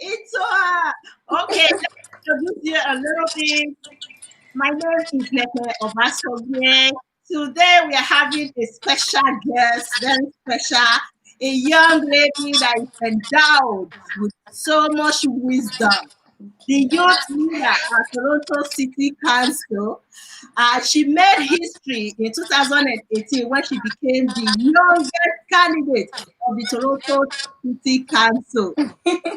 Itohan. Okay, let's introduce you a little bit. My name is Itohan Evbagharu. Today we are having a special guest, very special, a young lady that is endowed with so much wisdom. The youth leader at Toronto City Council. She made history in 2018 when she became the youngest candidate of the Toronto City Council.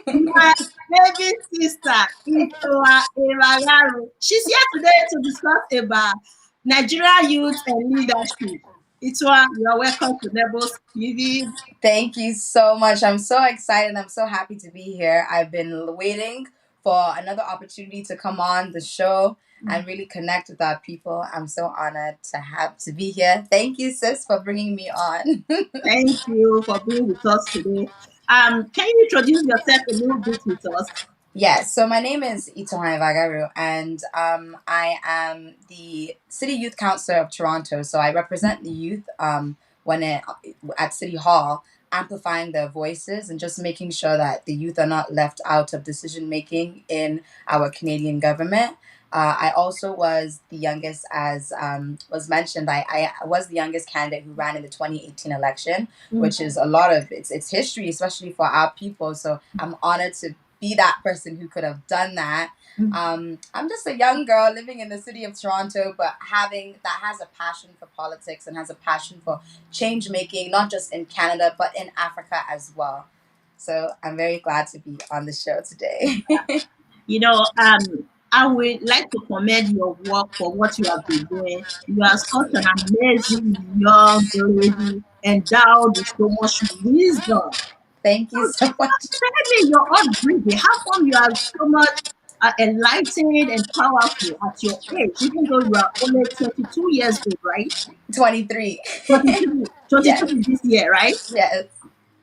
My baby sister, Itohan Evbagharu. She's here today to discuss about Nigerian youth and leadership. Itohan, you are welcome to Nebos TV. Thank you so much. I'm so excited. I'm so happy to be here. I've been waiting for another opportunity to come on the show and really connect with our people. I'm so honored to be here. Thank you, sis, for bringing me on. Thank you for being with us today. Can you introduce yourself a little bit with us? Yes, so my name is Itohan Evbagharu, and I am the City Youth Councillor of Toronto. So I represent the youth at City Hall, amplifying their voices and just making sure that the youth are not left out of decision making in our Canadian government. I also was the youngest, as was mentioned. I was the youngest candidate who ran in the 2018 election, which is a lot of it's history, especially for our people. So I'm honored to be that person who could have done that. I'm just a young girl living in the city of Toronto, but has a passion for politics and has a passion for change making, not just in Canada, but in Africa as well. So I'm very glad to be on the show today. I would like to commend your work for what you have been doing. You are such an amazing young lady, endowed with so much wisdom. Thank you so much. Tell me your upbringing. How come you are so much enlightened and powerful at your age, even though you are only 22 years old, right? 23. 22, Yes. 22 this year, right? Yes.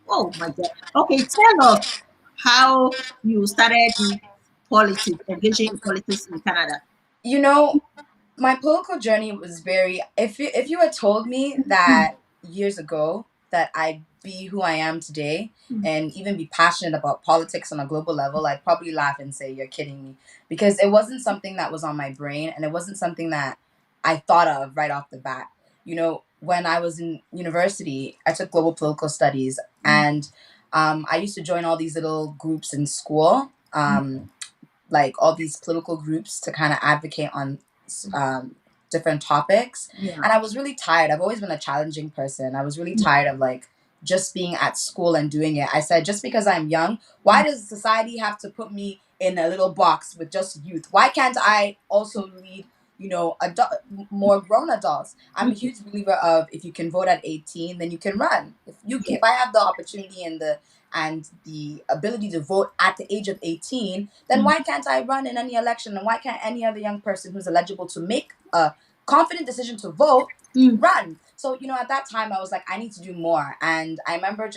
Oh my God. Okay, tell us how you started in politics, engaging in politics in Canada. You know, my political journey was very if you had told me that years ago that I'd be who I am today and even be passionate about politics on a global level, I'd probably laugh and say you're kidding me, because it wasn't something that was on my brain and it wasn't something that I thought of right off the bat. When I was in university, I took global political studies, and I used to join all these little groups in school, like all these political groups to kind of advocate on different topics. Yeah. And I was really tired. I've always been a challenging person. I was really tired of like just being at school and doing it. I said, just because I'm young, why does society have to put me in a little box with just youth? Why can't I also lead, more grown adults? I'm a huge believer of, if you can vote at 18, then you can run. If I have the opportunity and the ability to vote at the age of 18, then why can't I run in any election? And why can't any other young person who's eligible to make a confident decision to vote run? So, at that time I was like, I need to do more. And I remember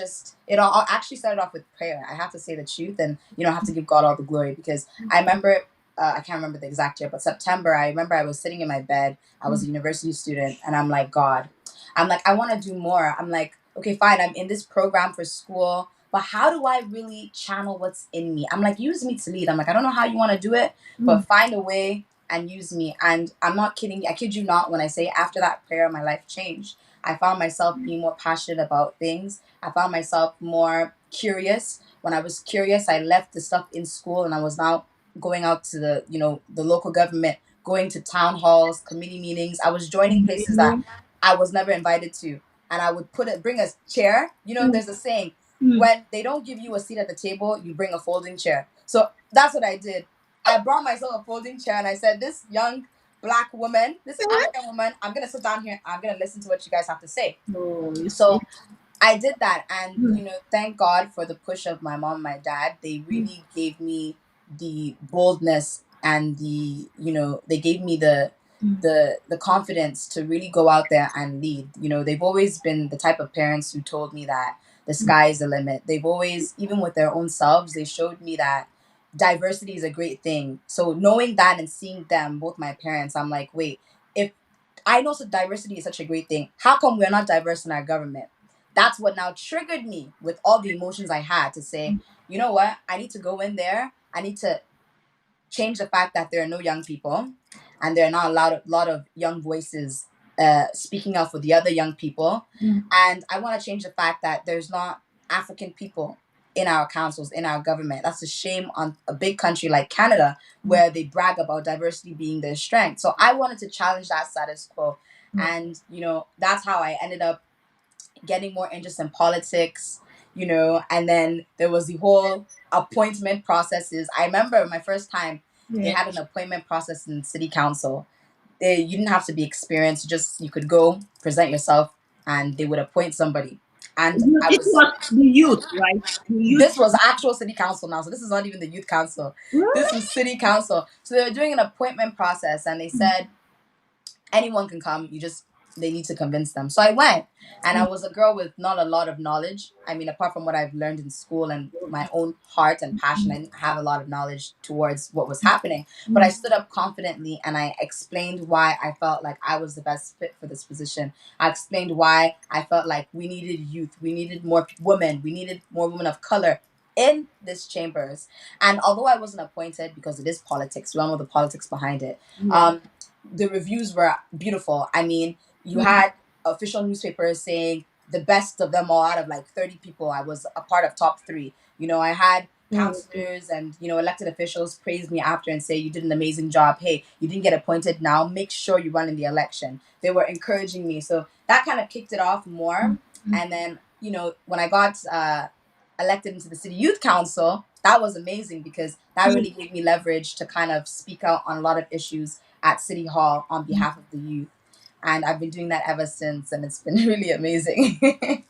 it all actually started off with prayer. I have to say the truth, and, I have to give God all the glory, because I remember, I can't remember the exact year, but September, I remember I was sitting in my bed. I was a university student, and I'm like, God, I want to do more. I'm like, okay, fine, I'm in this program for school, but how do I really channel what's in me? I'm like, use me to lead. I'm like, I don't know how you want to do it, but find a way and use me. And I'm not kidding you. I kid you not when I say after that prayer, my life changed. I found myself being more passionate about things. I found myself more curious. When I was curious, I left the stuff in school, and I was now going out to the local government, going to town halls, committee meetings. I was joining places that I was never invited to. And I would bring a chair. There's a saying, Mm. When they don't give you a seat at the table, you bring a folding chair. So that's what I did. I brought myself a folding chair and I said, this young black woman, this African woman, I'm gonna sit down here, I'm gonna listen to what you guys have to say. Oh, you see. So I did that, and Mm. thank God for the push of my mom and my dad. They Mm. really gave me the boldness and they gave me Mm. the confidence to really go out there and lead. They've always been the type of parents who told me that the sky is the limit. They've always, even with their own selves, they showed me that diversity is a great thing. So knowing that and seeing them, both my parents, I'm like, wait, if I know that diversity is such a great thing, how come we're not diverse in our government? That's what now triggered me with all the emotions I had to say, you know what? I need to go in there. I need to change the fact that there are no young people and there are not a lot of young voices speaking out for the other young people. Mm. And I want to change the fact that there's not African people in our councils, in our government. That's a shame on a big country like Canada, where they brag about diversity being their strength. So I wanted to challenge that status quo. Mm. And, that's how I ended up getting more interest in politics, and then there was the whole appointment processes. I remember my first time they Yeah. had an appointment process in city council. You didn't have to be experienced, you could go present yourself and they would appoint somebody. And I It was was the youth, right? The youth. this was actual city council now, so this is not even the youth council. This Mm. was city council. So they were doing an appointment process and they said anyone can come. They need to convince them. So I went, and I was a girl with not a lot of knowledge. I mean, apart from what I've learned in school and my own heart and passion, I didn't have a lot of knowledge towards what was happening. But I Mm. stood up confidently and I explained why I felt like I was the best fit for this position. I explained why I felt like we needed youth, we needed more women, we needed more women of color in this chambers. And although I wasn't appointed, because it is politics, we all know the politics behind it. Yeah. The reviews were beautiful. I mean, you Mm. had official newspapers saying the best of them all out of like 30 people. I was a part of top three. I had Mm. counselors and elected officials praise me after and say you did an amazing job. Hey, you didn't get appointed, now make sure you run in the election. They were encouraging me, so that kind of kicked it off more. And then when I got elected into the city youth council, that was amazing because that Mm. really gave me leverage to kind of speak out on a lot of issues at City Hall on behalf of the youth. And I've been doing that ever since, and it's been really amazing.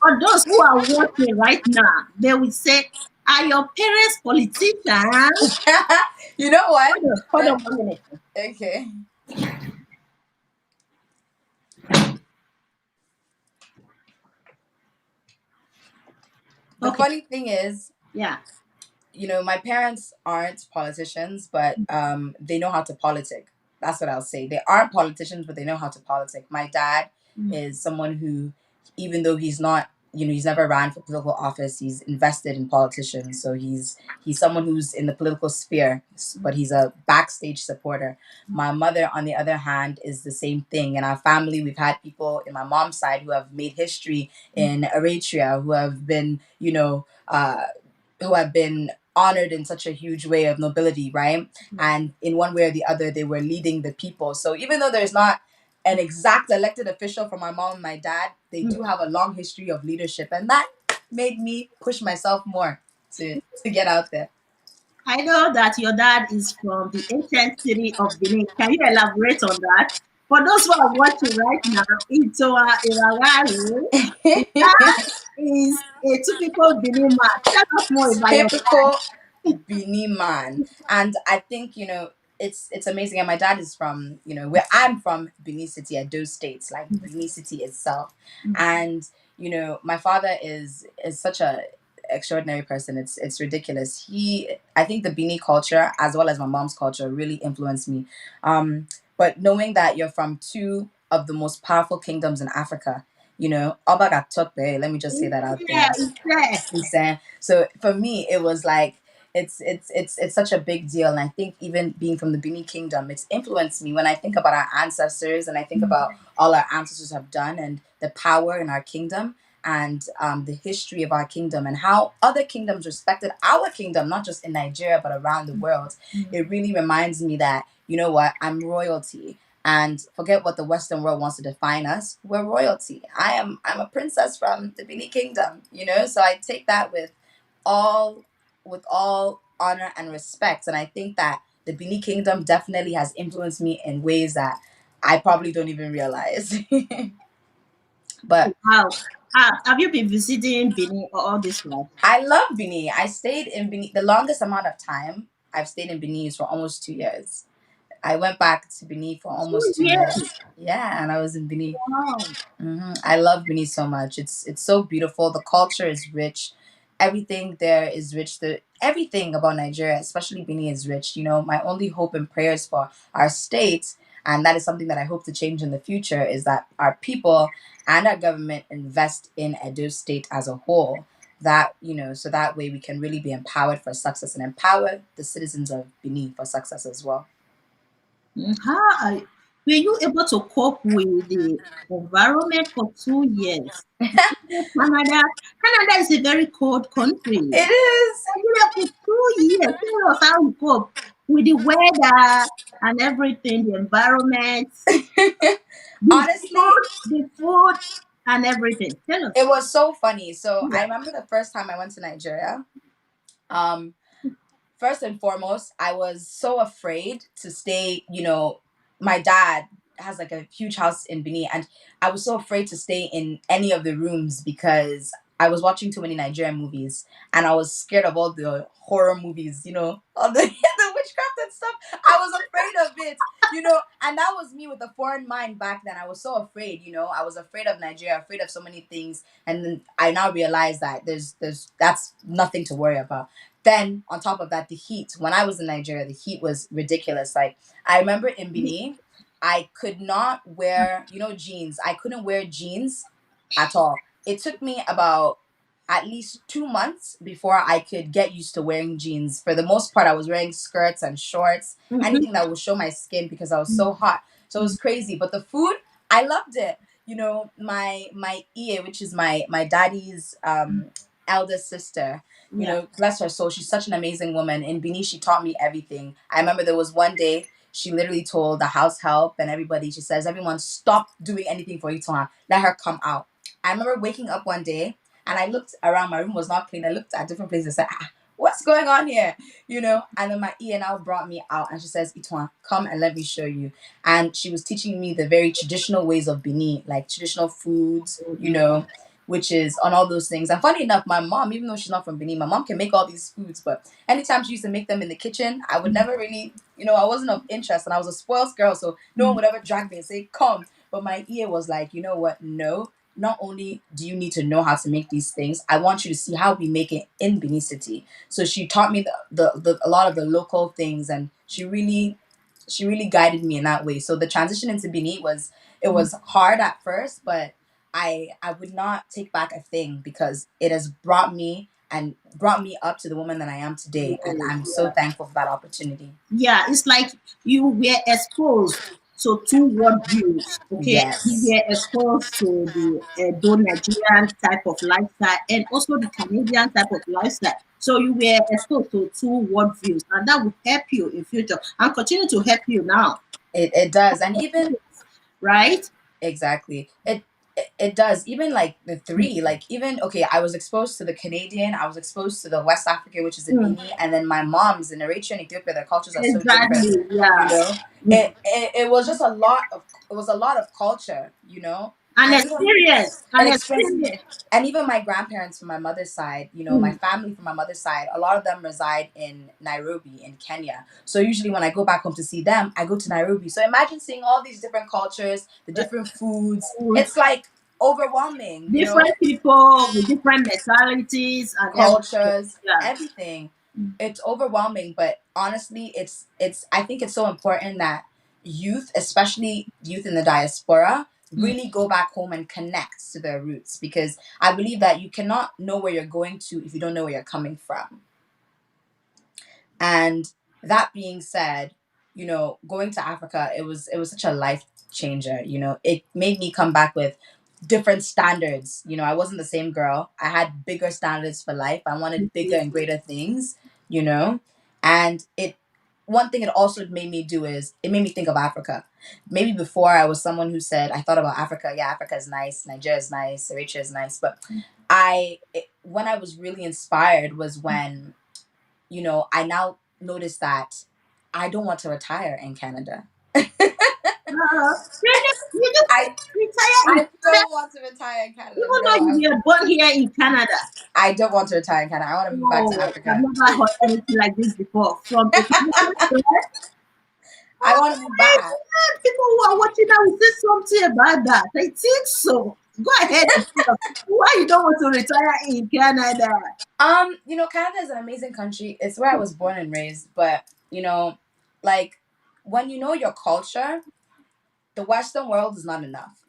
For those who are watching right now, they will say, "Are your parents politicians?" You know what? Hold on 1 minute. Okay. The Okay. funny thing is, Yeah. my parents aren't politicians, but they know how to politic. That's what I'll say. They aren't politicians, but they know how to politic. My dad Mm. is someone who, even though he's not, he's never ran for political office, he's invested in politicians. So he's someone who's in the political sphere, but he's a backstage supporter. My mother, on the other hand, is the same thing. In our family, we've had people in my mom's side who have made history in Eritrea, who have been honored in such a huge way of nobility, right? And in one way or the other, they were leading the people. So even though there's not an exact elected official from my mom and my dad, they do have a long history of leadership. And that made me push myself more to get out there. I know that your dad is from the ancient city of Benin. Can you elaborate on that? For those who are watching right now, Itohan Evbagharu, the dad is a typical Benin man. Tell us more about your dad. Typical Bini man. And I think, it's amazing. And my dad is from, where I'm from, Benin City, Edo States, like Benin City itself. And, my father is such a extraordinary person. It's ridiculous. I think the Bini culture as well as my mom's culture really influenced me. But knowing that you're from two of the most powerful kingdoms in Africa, Obaga Tokbe, let me just say that out Yeah, there. it's there. So for me, it was like it's such a big deal, and I think even being from the Bini Kingdom, it's influenced me when I think about our ancestors and I think about all our ancestors have done and the power in our kingdom and the history of our kingdom and how other kingdoms respected our kingdom, not just in Nigeria but around the world. It really reminds me that I'm royalty. and forget what the Western world wants to define us. We're royalty. I'm a princess from the Bini Kingdom, So I take that all all honor and respect. And I think that the Bini Kingdom definitely has influenced me in ways that I probably don't even realize. But Wow. Have you been visiting Benin all this while? I love Bini. I stayed in Bini the longest amount of time I've stayed in Bini is for almost 2 years. I went back to Benin for Two almost 2 years. years. Yeah, and I was in Benin. Wow. I love Benin so much. It's so beautiful. The culture is rich. Everything there is rich. Everything about Nigeria, especially Benin, is rich. My only hope and prayers for our state, and that is something that I hope to change in the future, is that our people and our government invest in Edo State as a whole. So that way we can really be empowered for success and empower the citizens of Benin for success as well. Were you able to cope with the environment for 2 years? Canada, Canada is a very cold country. It is. Nigeria for 2 years. Tell us how you cope with the weather and everything, the environment, Honestly, the food, and everything. Tell us. it was so funny. So I Yeah. remember the first time I went to Nigeria. Um, First and foremost, I was so afraid to stay. My dad has like a huge house in Benin, and I was so afraid to stay in any of the rooms because I was watching too many Nigerian movies, and I was scared of all the horror movies, all the, the witchcraft and stuff. I was afraid of it, and that was me with a foreign mind back then. I was so afraid, I was afraid of Nigeria, afraid of so many things, and then I now realize that there's that's nothing to worry about. Then on top of that, the heat. When I was in Nigeria, the heat was ridiculous. Like I remember in Benin, I could not wear, jeans. I couldn't wear jeans at all. It took me about at least 2 months before I could get used to wearing jeans. For the most part, I was wearing skirts and shorts, Mhm. anything that would show my skin because I was so hot. So it was crazy. But the food, I loved it. My Ie, which is my daddy's eldest sister, Yeah. bless her soul, she's such an amazing woman. In Benin, she taught me everything. I remember there was one day she literally told the house help and everybody, she says, everyone stop doing anything for Itohan. Let her come out. I remember waking up one day and I looked around, my room was not clean. I looked at different places and said, what's going on here? And then my ENL brought me out and she says, Itohan, come and let me show you. And she was teaching me the very traditional ways of Benin, like traditional foods, which is on all those things. And funny enough, my mom, even though she's not from Benin, my mom can make all these foods, but anytime she used to make them in the kitchen, I would never really, I wasn't of interest, and I was a spoiled girl, so no one would ever drag me and say, come. But my ear was like, you know what? No, not only do you need to know how to make these things, I want you to see how we make it in Benin City. So she taught me a lot of the local things, and she really guided me in that way. So the transition into Benin it was hard at first, but I would not take back a thing because it has brought me up to the woman that I am today, and I'm so Yeah. thankful for that opportunity. Yeah, it's like you were exposed to two worldviews. Okay, you Yes, were exposed to the Nigerian type of lifestyle and also the Canadian type of lifestyle. So you were exposed to two worldviews, and that will help you in future and continue to help you now, it does, and even right? exactly it does. Even like the three, like even okay, I was exposed to the Canadian, I was exposed to the West African, which is the Mm, Bini, and then my mom's in Eritrea and Ethiopia. Their cultures are so different. exactly. You Yeah. know, Mm. it was just a lot of culture. An And even experience, an an experience. experience. And even my grandparents from my mother's side, my Mm. family from my mother's side, a lot of them reside in Nairobi in Kenya. So usually when I go back home to see them, I go to Nairobi. So imagine seeing all these different cultures, the different foods. With It's like overwhelming, different people with different mentalities and everything. cultures, Yeah. everything. It's overwhelming, but honestly, it's I think it's so important that youth, especially youth in the diaspora, Mm. really go back home and connect to their roots, because I believe that you cannot know where you're going to if you don't know where you're coming from. And that being said, going to Africa, it was such a life changer. It made me come back with different standards. I wasn't the same girl. I had bigger standards for life. I wanted bigger and greater things, you know, and one thing it also made me do is it made me think of Africa. Maybe before I was someone who said I thought about Africa. Yeah, Africa is nice. Nigeria is nice. Eritrea is nice. But when I was really inspired was when, I now noticed that I don't want to retire in Canada. You just I retire in I Canada, don't want to retire in Canada. even No, though you were born here in Canada. I don't want to retire in Canada. I want to move back to Oh, I've Africa. never heard anything like this before from a Canadian friend. I Oh want to move my back. God, people who are watching now will say something about that. I think so. Go ahead and tell us why you don't want to retire in Canada. Canada is an amazing country. It's where I was born and raised, but like when you know your culture, the Western world is not enough.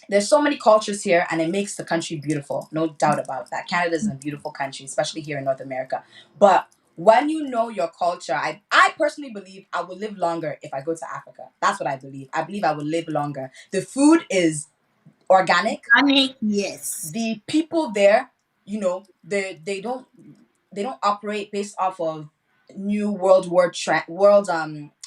There's so many cultures here, and it makes the country beautiful. No doubt about that. Canada is a beautiful country, especially here in North America. But when you know your culture, I personally believe I will live longer if I go to Africa. That's what I believe. I believe I will live longer. The food is organic. Panic, yes. The people there, they don't operate based off of new world war trend world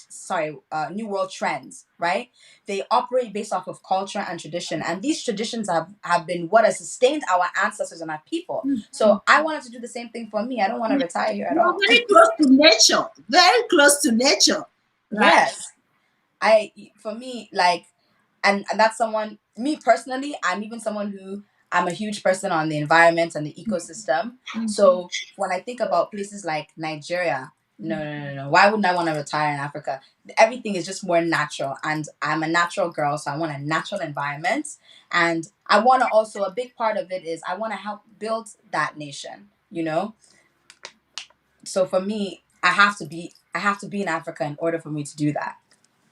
sorry new world trends, right? They operate based off of culture and tradition, and these traditions have been what has sustained our ancestors and our people. Mhm. So I wanted to do the same thing for me. I don't want to retire here at You are all. very close to nature, very close to nature, right? Yes. I For me, like, and that's someone, me personally, I'm even someone who, I'm a huge person on the environment and the ecosystem. Mhm. So when I think about places like Nigeria, no, no, no, no, why wouldn't I want to retire in Africa? Everything is just more natural, and I'm a natural girl, so I want a natural environment. And I want to also, a big part of it is I want to help build that nation. So for me, I have to be in Africa in order for me to do that.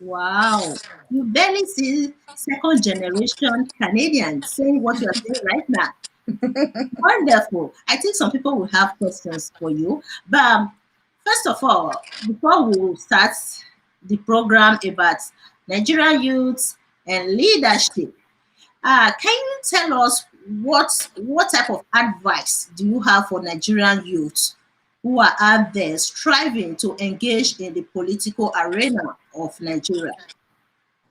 Wow. You barely see second generation Canadians saying what you are saying right now. Wonderful. I think some people will have questions for you. But first of all, before we start the program about Nigerian youth and leadership, can you tell us what type of advice do you have for Nigerian youth who are out there striving to engage in the political arena of Nigeria?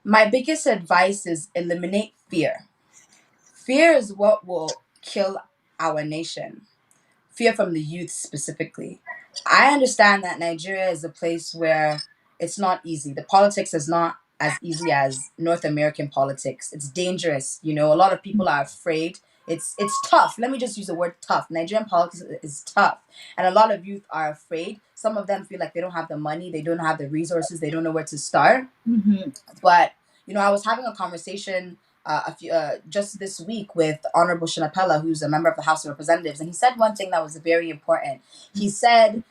My biggest advice is eliminate fear. Fear is what will kill our nation. Fear from the youth specifically. I understand that Nigeria is a place where it's not easy. The politics is not as easy as North American politics. It's dangerous. A lot of people are afraid. It's tough. Let me just use the word tough. Nigerian politics is tough, and a lot of youth are afraid. Some of them feel like they don't have the money, they don't have the resources, they don't know where to start. Mhm. But I was having a conversation just this week with Honorable Shinapella, who's a member of the House of Representatives, and he said one thing that was very important. He said,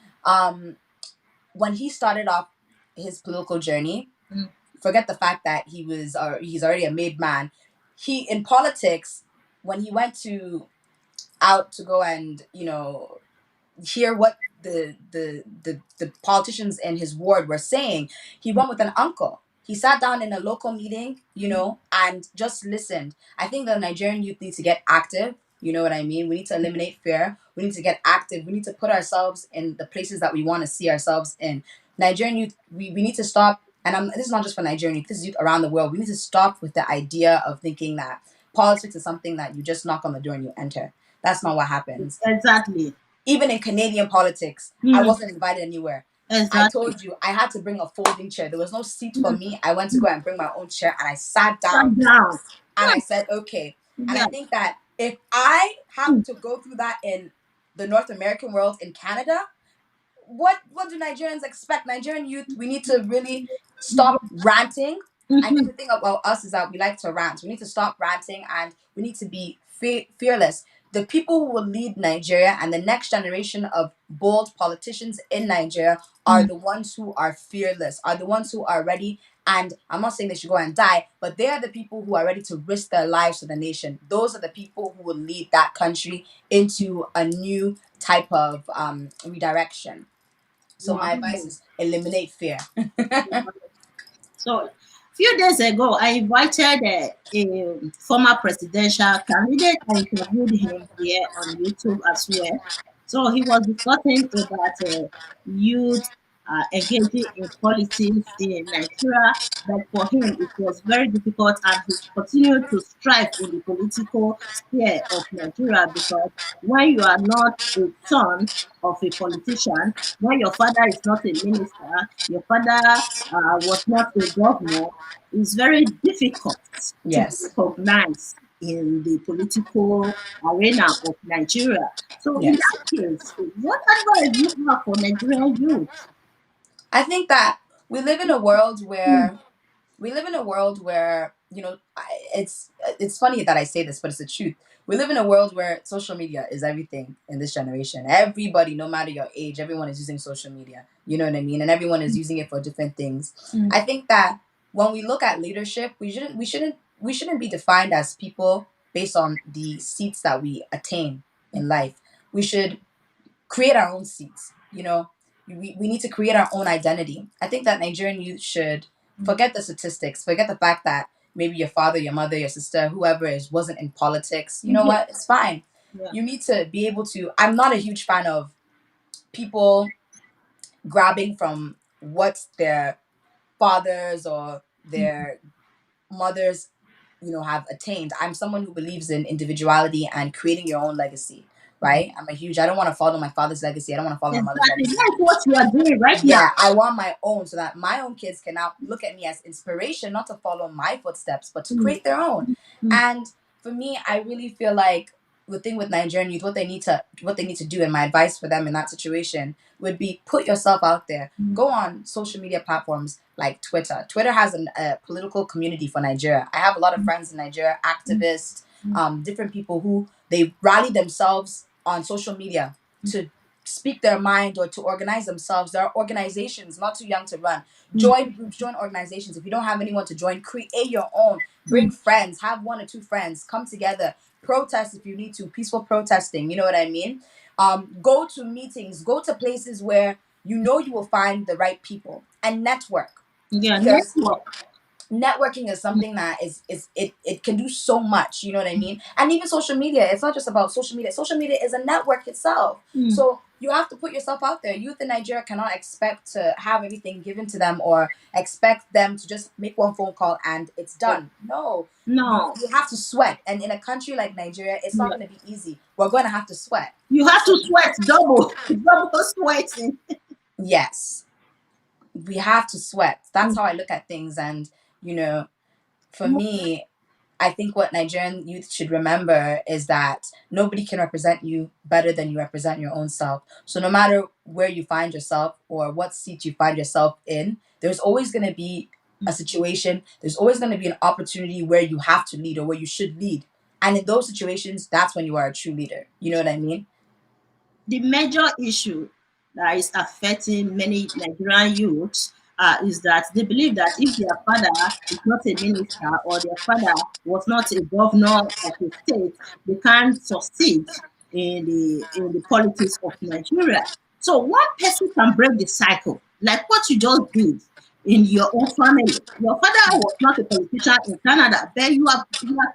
when he started off his political journey, Mm. forget the fact that he's already a made man. He in politics, when he went to out to go and hear what the politicians in his ward were saying, he went with an uncle. He sat down in a local meeting, and just listened. I think the Nigerian youth need to get active. You know what I mean? We need to eliminate fear. We need to get active. We need to put ourselves in the places that we want to see ourselves in. Nigerian youth, we need to stop. And this is not just for Nigerian youth, this is youth around the world. We need to stop with the idea of thinking that politics is something that you just knock on the door and you enter. That's not what happens. Exactly. Even in Canadian politics, I Mm. wasn't invited anywhere. I Exactly. told you I had to bring a folding chair. There was no seat for Mm. me. I went to go and bring my own chair, and I sat down Calm down. and I said, okay. And I Yeah. think that if I have Mm. to go through that in the North American world, in Canada, what do Nigerians expect? Nigerian youth, we need to really stop ranting. I think Mhm. the thing about us is that we like to rant. We need to stop ranting, and we need to be fearless. The people who will lead Nigeria and the next generation of bold politicians in Nigeria are Mm. the ones who are fearless, are the ones who are ready. And I'm not saying they should go and die, but they are the people who are ready to risk their lives for the nation. Those are the people who will lead that country into a new type of redirection. So Wow. my advice is eliminate fear. So, a few days ago, I invited a former presidential candidate. I interviewed him here on YouTube as well. So he was discussing about youth engaging in politics in Nigeria. But for him, it was very difficult, and he continued to strive in the political sphere of Nigeria because when you are not a son of a politician, when your father is not a minister, your father was not a governor, it's very difficult to be Yes. recognized in the political arena of Nigeria. So, in Yes. that case, what advice do you have for Nigerian youth? I think that we live in a world Mm, where it's funny that I say this, but it's the truth. We live in a world where social media is everything in this generation. Everybody, no matter your age, everyone is using social media. You know what I mean? And everyone is using it for different things. mm, I think that when we look at leadership, we shouldn't be defined as people based on the seats that we attain in life. We should create our own seats. We need to create our own identity. I think that Nigerian youth should mm, forget the statistics, forget the fact that maybe your father, your mother, your sister, whoever is, wasn't in politics. You know yeah, what? It's fine. yeah, You need to be able to. I'm not a huge fan of people grabbing from what their fathers or mm, their mothers have attained. I'm someone who believes in individuality and creating your own legacy, mm. right? I don't want to follow my father's legacy. I don't want to follow my mother's Exactly. legacy. That's what you are doing right now. Yeah, I want my own, so that my own kids can now look at me as inspiration, not to follow my footsteps, but to Mm, create their own. mm, And for me, I really feel like the thing with Nigerian youth, what they need to do, and my advice for them in that situation would be put yourself out there. mm, Go on social media platforms like Twitter. Twitter has a political community for Nigeria. I have a lot of friends in Nigeria, mm, activists, mm, different people who they rally themselves on social media to speak their mind or to organize themselves. There are organizations not too young to run. mm, Join groups, join organizations. If you don't have anyone to join, create your own. Bring mm. friends, have one or two friends, come together, protest if you need to, peaceful protesting, you know what I mean? Go to meetings, go to places where you will find the right people and network, Yeah, because network. networking is something that it can do so much, you know what I mean? And even social media, it's not just about social media is a network itself. Mm. So you have to put yourself out there. Youth in Nigeria cannot expect to have everything given to them, or expect them to just make one phone call and it's done. No, you No, you have to sweat, and in a country like Nigeria, it's not yeah. going to be easy. We're going to have to sweat. You have So to sweat double, double sweating. yes, we have to sweat. That's Mm, how I look at things. And you know for mm, me, I think what Nigerian youth should remember is that nobody can represent you better than you represent your own self. So no matter where you find yourself or what seat you find yourself in, there's always going to be a situation, there's always going to be an opportunity where you have to lead or where you should lead. And in those situations, that's when you are a true leader. You know what I mean? the major issue that is affecting many Nigerian youths is that they believe that if their father is not a minister or their father was not a governor of a state, they can't succeed in the politics of Nigeria. So one person can break the cycle, like what you just did in your own family. Your father was not a politician in Canada, but you are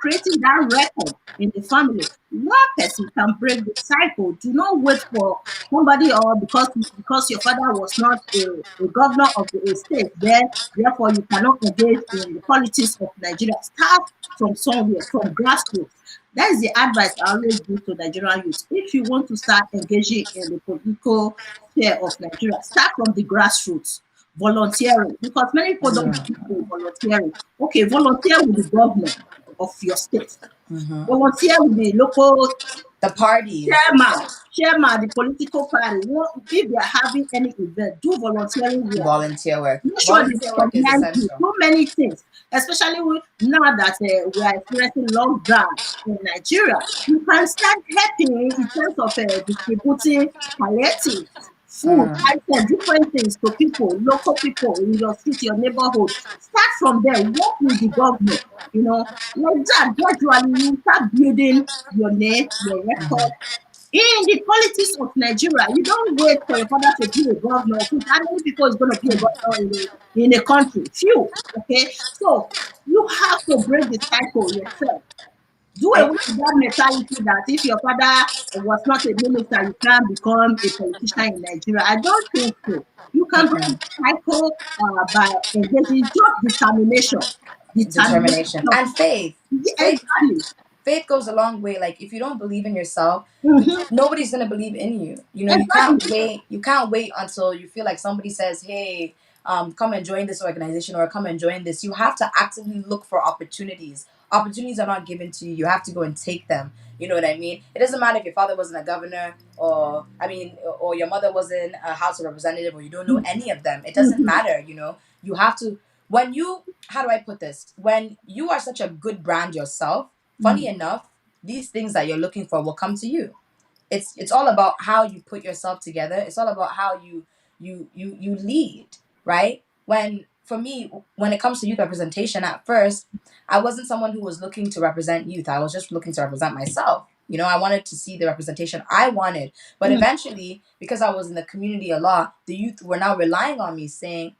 creating that record in the family. One person can break the cycle. Do not wait for somebody, or because your father was not a governor of the state, therefore you cannot engage in the politics of Nigeria. Start from somewhere, from grassroots. That is the advice I always give to Nigerian youth. If you want to start engaging in the political sphere of Nigeria, start from the grassroots. Volunteering, because many people don't believe in volunteering. Okay, volunteer with the governor of your state. Hmm. Volunteer with the local The parties, chairman, the political party. If they are having any event, do volunteering work. volunteer work. Make sure they Volunteer work is recognize you. essential. Do many things, especially now that we are experiencing lockdown in Nigeria. You can start helping in terms of distributing palliative food, Mm. items, different things to people, local people in your city, your neighborhood. Start from there. Work with the government. Like that, gradually you start building your name, your record, in the politics of Nigeria. You don't wait for your father to be a governor. Since how many people is going to be a governor in a country? Few. Okay. So you have to break the cycle yourself. Do I away with that mentality that if your father was not a minister, you can't become a politician in Nigeria. I don't think so. You You can break Mm-mm. the cycle by engaging just determination. Determination Determination. and faith. Yeah, Faith exactly. faith goes a long way. Like if you don't believe in yourself, Mm-hmm. nobody's gonna believe in you. You know, you can't Exactly. wait. You can't wait until you feel like somebody says, "Hey, come and join this organization," or "Come and join this." You have to actively look for opportunities. Opportunities are not given to you. You have to go and take them. You know what I mean? It doesn't matter if your father wasn't a governor, or I mean, or your mother wasn't a House of Representative, or you don't know any of them. It doesn't Mm-hmm. matter. You know, you have to. When you, how do I put this? When you are such a good brand yourself, funny enough, these things that you're looking for will come to you. It's all about how you put yourself together. It's all about how you lead, right? When for me, when it comes to youth representation, at first I wasn't someone who was looking to represent youth. I was just looking to represent myself. You know, I wanted to see the representation I wanted. But Mm-hmm. eventually, because I was in the community a lot, the youth were now relying on me, saying,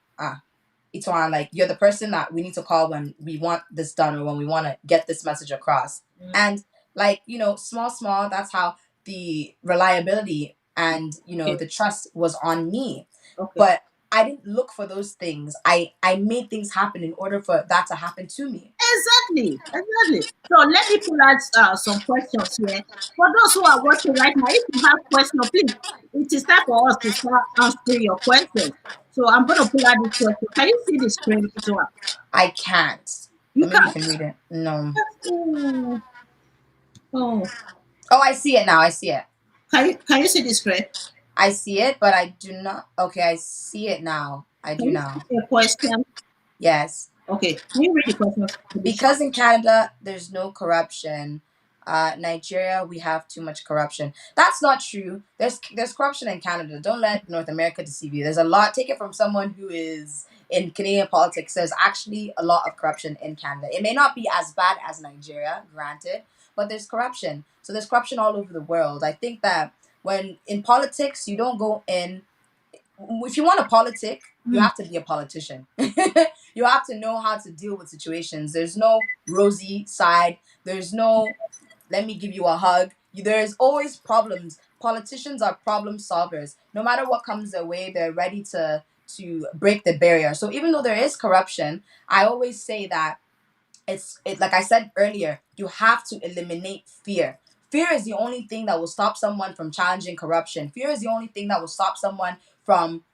Itohan, like you're the person that we need to call when we want this done, or when we want to get this message across. And like, you know, small, that's how the reliability and, you know, Okay. the trust was on me. Okay. But I didn't look for those things. I made things happen in order for that to happen to me. Exactly, exactly. So let me pull out some questions here. For those who are watching right now, if you have questions, please, it is time for us to start answering your questions. So I'm going to pull out this question. Can you see the screen? I can't. You But maybe you can. can read it. No. Oh, oh. Oh, I see it now. I see it. Can you see the screen? I see it, but I do not. Okay, I see it now. I Can do you now. see a question? Yes. Okay. Can you read the questions to the chat? Because in Canada there's no corruption. Nigeria, we have too much corruption. That's not true. There's corruption in Canada. Don't let North America deceive you. There's a lot. Take it from someone who is in Canadian politics. There's actually a lot of corruption in Canada. It may not be as bad as Nigeria, granted, but there's corruption. So there's corruption all over the world. I think that when in politics, you don't go in, if you want a politic, you Mm. have to be a politician. You have to know how to deal with situations. There's no rosy side. There's no let me give you a hug. There's always problems. Politicians are problem solvers. No matter what comes their way, they're ready to break the barrier. So even though there is corruption, I always say that like I said earlier, you have to eliminate fear. Fear is the only thing that will stop someone from challenging corruption. Fear is the only thing that will stop someone from,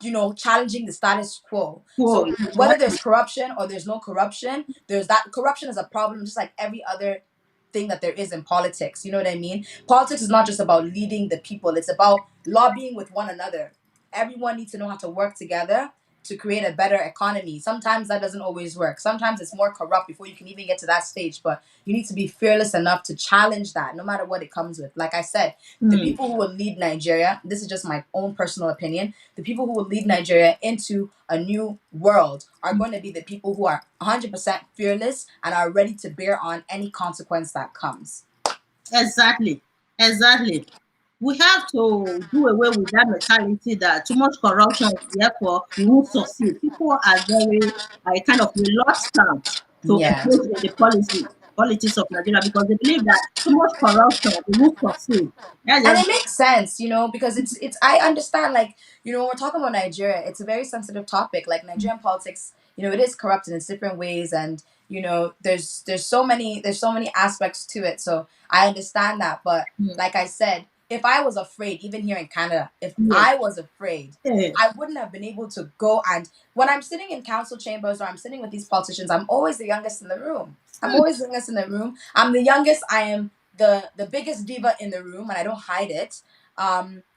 you know, challenging the status quo. Cool. So whether there's corruption or there's no corruption, there's that corruption is a problem just like every other thing that there is in politics. You know what I mean? Politics is not just about leading the people, it's about lobbying with one another. Everyone needs to know how to work together to create a better economy. Sometimes that doesn't always work. Sometimes it's more corrupt before you can even get to that stage, but you need to be fearless enough to challenge that no matter what it comes with. Like I said, the Mm. people who will lead Nigeria, this is just my own personal opinion, the people who will lead Nigeria into a new world are going to be the people who are 100% fearless and are ready to bear on any consequence that comes. Exactly. Exactly. We have to do away with that mentality that too much corruption, therefore we won't succeed. People are very kind of reluctant to Yeah. engage in the politics of Nigeria because they believe that too much corruption they won't succeed. That's And just it makes sense, you know, because it's I understand, like, you know, we're talking about Nigeria, it's a very sensitive topic. Like Nigerian politics, you know, it is corrupt in its different ways, and you know, there's so many aspects to it. So I understand that. But mm, like I said, if I was afraid, even here in Canada, if yes. I was afraid, Yeah. I wouldn't have been able to go. And when I'm sitting in council chambers or I'm sitting with these politicians, I'm always the youngest in the room. I'm Mm, always the youngest in the room. I'm the youngest. I am the biggest diva in the room, and I don't hide it.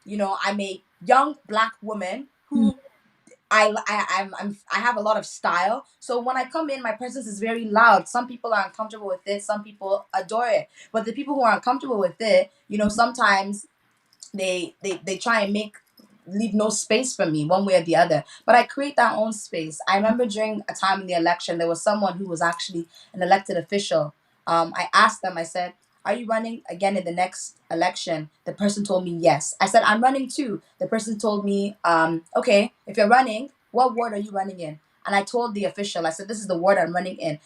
You know, I'm a young black woman mm, who I have a lot of style. So when I come in, my presence is very loud. Some people are uncomfortable with it. Some people adore it. But the people who are uncomfortable with it, you know, sometimes they try and leave no space for me one way or the other, but I create that own space. I remember during a time in the election there was someone who was actually an elected official. I asked them, I said, are you running again in the next election? The person told me yes. I said, I'm running too. The person told me, okay, if you're running, what ward are you running in? And I told the official, I said, this is the ward I'm running in.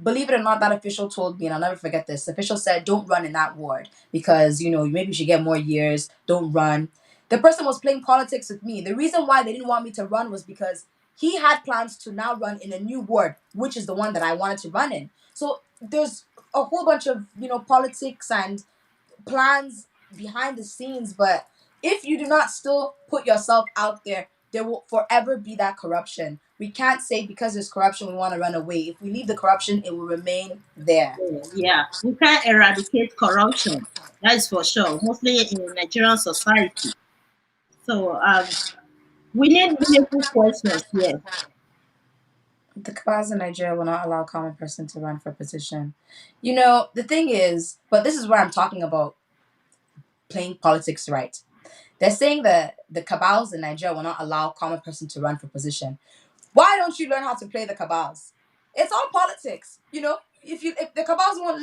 Believe it or not, that official told me, and I'll never forget this. The official said, don't run in that ward because, you know, maybe you should get more years. Don't run. The person was playing politics with me. The reason why they didn't want me to run was because he had plans to now run in a new ward, which is the one that I wanted to run in. So there's a whole bunch of, politics and plans behind the scenes, but if you do not still put yourself out there, there will forever be that corruption. We can't say because there's corruption we want to run away. If we leave the corruption, it will remain there. Yeah, we can't eradicate corruption. That is for sure. Mostly in Nigerian society. So we need meaningful questions. Yes. The cabals in Nigeria will not allow a common person to run for position. The thing is, but this is where I'm talking about playing politics right. They're saying that the cabals in Nigeria will not allow a common person to run for position. Why don't you learn how to play the cabals? It's all politics. If the cabals won't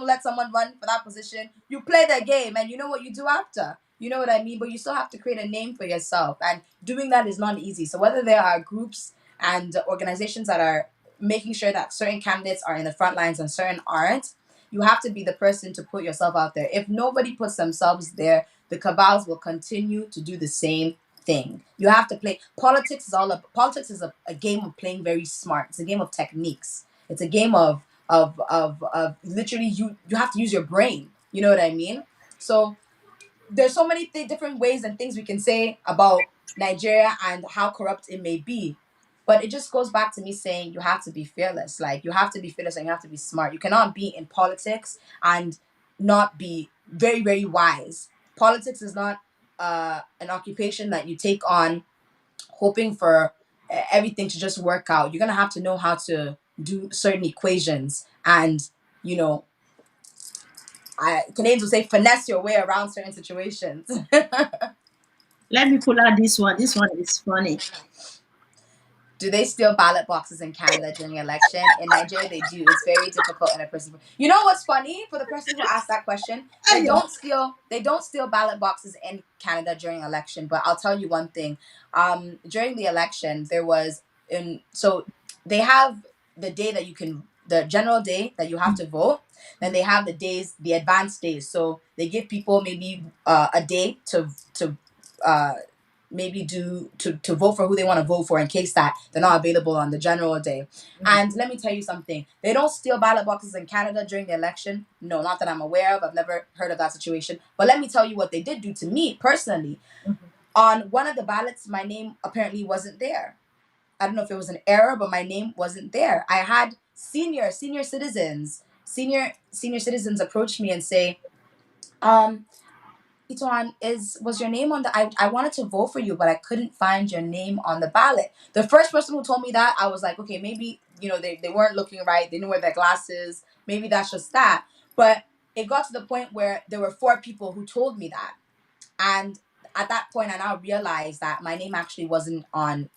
let someone run for that position, you play their game and you know what you do after. You know what I mean? But you still have to create a name for yourself. And doing that is not easy. So whether there are groups and organizations that are making sure that certain candidates are in the front lines and certain aren't, you have to be the person to put yourself out there. If nobody puts themselves there, the cabals will continue to do the same thing. You have to play politics. Politics is a game of playing very smart. It's a game of techniques. It's a game of literally you have to use your brain. You know what I mean? So there's so many different ways and things we can say about Nigeria and how corrupt it may be. But it just goes back to me saying you have to be fearless. Like you have to be fearless and you have to be smart. You cannot be in politics and not be very, very wise. Politics is not an occupation that you take on hoping for everything to just work out. You're gonna have to know how to do certain equations and you know Canadians will say finesse your way around certain situations. Let me pull out this one. This one is funny. Do they steal ballot boxes in Canada during election? In Nigeria, they do. It's very difficult in a person. You know what's funny for the person who asked that question? They Ayo. don't steal. They don't steal ballot boxes in Canada during election. But I'll tell you one thing. During the election, there was so they have the day that you can the general day that you have to vote. Then they have the advanced days. So they give people maybe a day to uh maybe do to vote for who they want to vote for in case that they're not available on the general day. And let me tell you something. They don't steal ballot boxes in Canada during the election. No, not that I'm aware of. I've never heard of that situation. But let me tell you what they did do to me personally. On one of the ballots, my name apparently wasn't there. I don't know if it was an error, but my name wasn't there. I had senior citizens approach me and say, Itohan, was your name on the I wanted to vote for you, but I couldn't find your name on the ballot. The first person who told me that, I was like, okay, maybe, they weren't looking right, they didn't wear their glasses, maybe that's just that. But it got to the point where there were four people who told me that. And at that point I now realized that my name actually wasn't on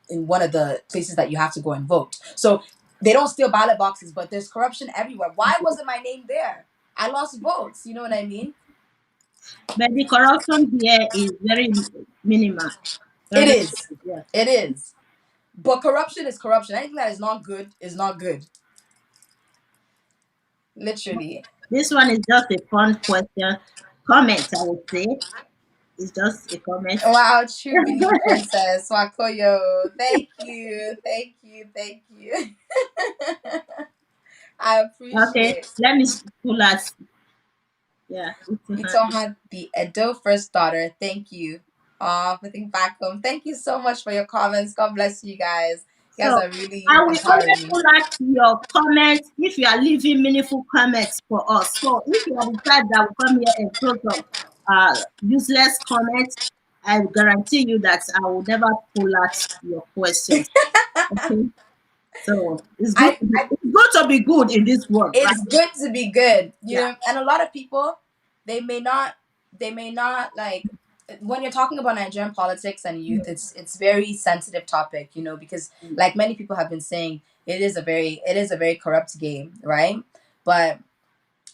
in one of the places that you have to go and vote. So they don't steal ballot boxes, but there's corruption everywhere. Why wasn't my name there? I lost votes, you know what I mean? But the corruption here is very minimal. It Very, is. yeah. It is. But corruption is corruption. Anything that is not good is not good. Literally. This one is just a fun question. Comment, I would say. It's just a comment. Wow, true belief princess. Wakoyo. Thank you. Thank you. Thank you. I Okay, appreciate. let me pull out. Yeah, Itohan, the Edo first daughter. Thank you. For thinking back home. Thank you so much for your comments. God bless you guys. You guys so are really I will empowering only me. pull out your comments if you are leaving meaningful comments for us. So if you are the type that will come here and throw some useless comments, I guarantee you that I will never pull out your questions. Okay. So I it's good to be good in this world, right? it's good to be good, Yeah. and a lot of people, they may not like, when you're talking about Nigerian politics and youth, it's very sensitive topic, because like many people have been saying, it is a very corrupt game, right? But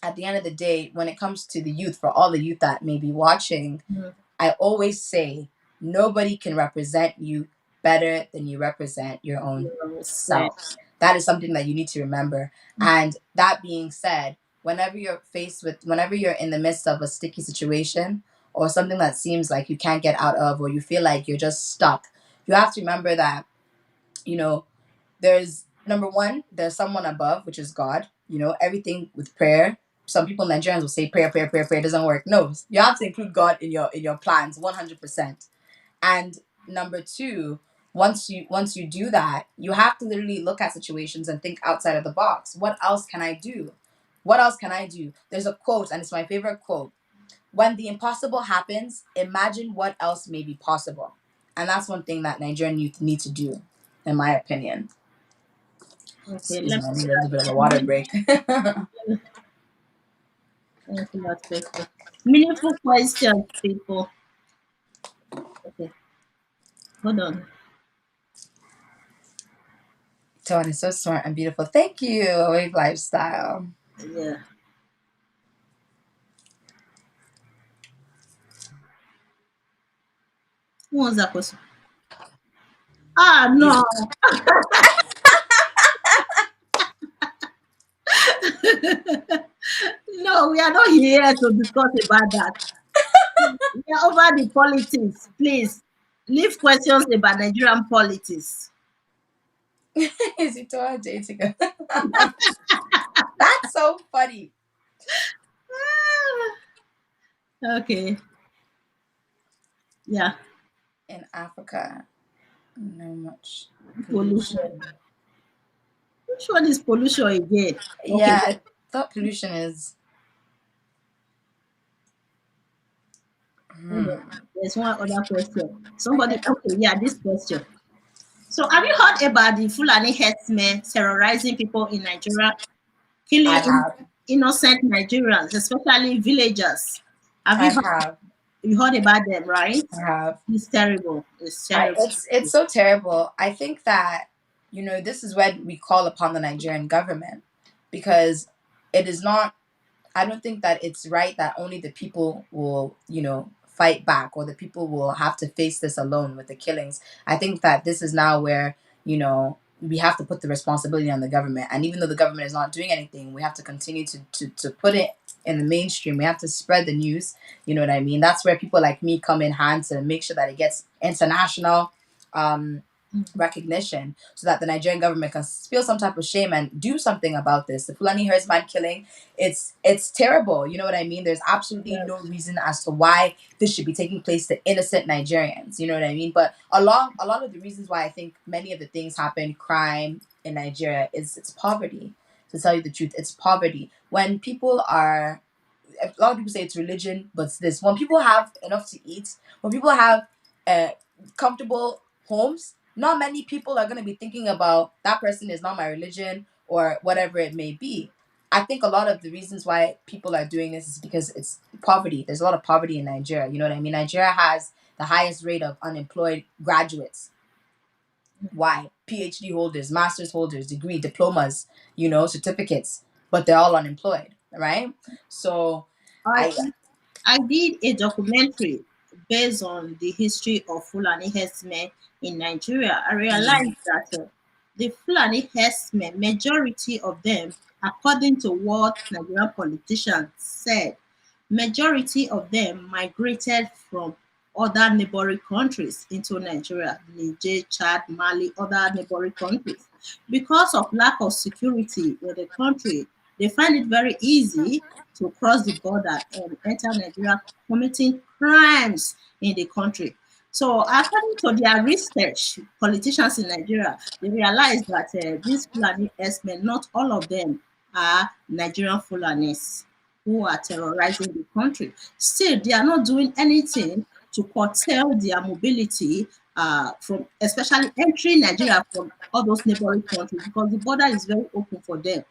at the end of the day, when it comes to the youth, for all the youth that may be watching, Mhm. I always say nobody can represent you better than you represent your own Yeah. self. That is something that you need to remember. And that being said, whenever you're in the midst of a sticky situation, or something that seems like you can't get out of, or you feel like you're just stuck, you have to remember that, you know, there's number one, there's someone above, which is God. You know, everything with prayer. Some people, Nigerians, will say prayer, prayer, prayer, prayer doesn't work. No, you have to include God in your plans, 100%. And number two, once you do that, you have to literally look at situations and think outside of the box. What else can I do? What else can I do? There's a quote, and it's my favorite quote. When the impossible happens, imagine what else may be possible. And that's one thing that Nigerian youth need to do, in my opinion. Okay, Excuse let me, I me need a little bit of a water break. answer that question. Meaningful questions, people. Okay, hold on. Tone is so smart and beautiful. Thank you, Wave Lifestyle. Yeah. Who was that question? Ah, Is no. it? No, we are not here to discuss about that. We are over the politics. Please leave questions about Nigerian politics. Is it Itohan dating? That's so funny. Ah, okay. Yeah. In Africa, no much Pollution. pollution. Which one is pollution again? Okay. Yeah, I thought pollution is. Hold Hmm. on. There's one other question. Somebody, okay, yeah, this question. So, have you heard about the Fulani herdsmen terrorizing people in Nigeria, I killing have. innocent Nigerians, especially villagers? Have I you heard, have. you heard about them, right? I have. It's terrible. It's I, terrible. it's so terrible. I think that, this is when we call upon the Nigerian government, because it is not, I don't think that it's right that only the people will, fight back, or the people will have to face this alone with the killings. I think that this is now where, we have to put the responsibility on the government. And even though the government is not doing anything, we have to continue to put it in the mainstream. We have to spread the news. You know what I mean? That's where people like me come in hand to make sure that it gets international um, recognition, so that the Nigerian government can feel some type of shame and do something about this. The Fulani herdsman killing, it's terrible. You know what I mean? There's absolutely no Yes. reason as to why this should be taking place to innocent Nigerians. You know what I mean? But a lot of the reasons why I think many of the things happen, crime in Nigeria, is it's poverty. To tell you the truth, it's poverty. When people are, a lot of people say it's religion, but it's this. When people have enough to eat, when people have uh, comfortable homes, not many people are going to be thinking about that person is not my religion or whatever it may be. I think a lot of the reasons why people are doing this is because it's poverty. There's a lot of poverty in Nigeria. You know what I mean? Nigeria has the highest rate of unemployed graduates. Why? PhD holders, master's holders, degree, diplomas, certificates, but they're all unemployed, right? So, I I I did a documentary based on the history of Fulani herdsmen in Nigeria. I realized that the Fulani herdsmen, majority of them, according to what Nigerian politicians said, majority of them migrated from other neighboring countries into Nigeria, Niger, Chad, Mali, other neighboring countries. Because of lack of security in the country, they find it very easy to cross the border and enter Nigeria, committing crimes in the country. So, according to their research, politicians in Nigeria, they realized that these Fulani herdsmen, not all of them are Nigerian Fulanis who are terrorizing the country. Still, they are not doing anything to curtail their mobility from, especially entering Nigeria from all those neighboring countries, because the border is very open for them.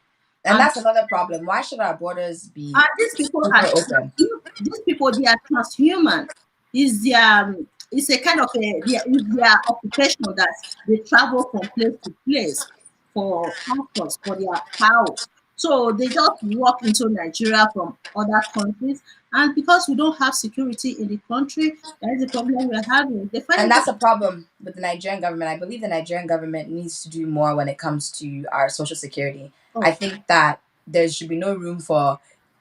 and And that's another problem. Why should our borders be these people super are open? these people, they are transhuman. Is their it's a kind of is their occupation that they travel from place to place for pastors for their cows. So they just walk into Nigeria from other countries, and because we don't have security in the country, that is the problem we're having. They find And it. that's a problem with the Nigerian government. I believe the Nigerian government needs to do more when it comes to our social security. I Oh, think that there should be no room for,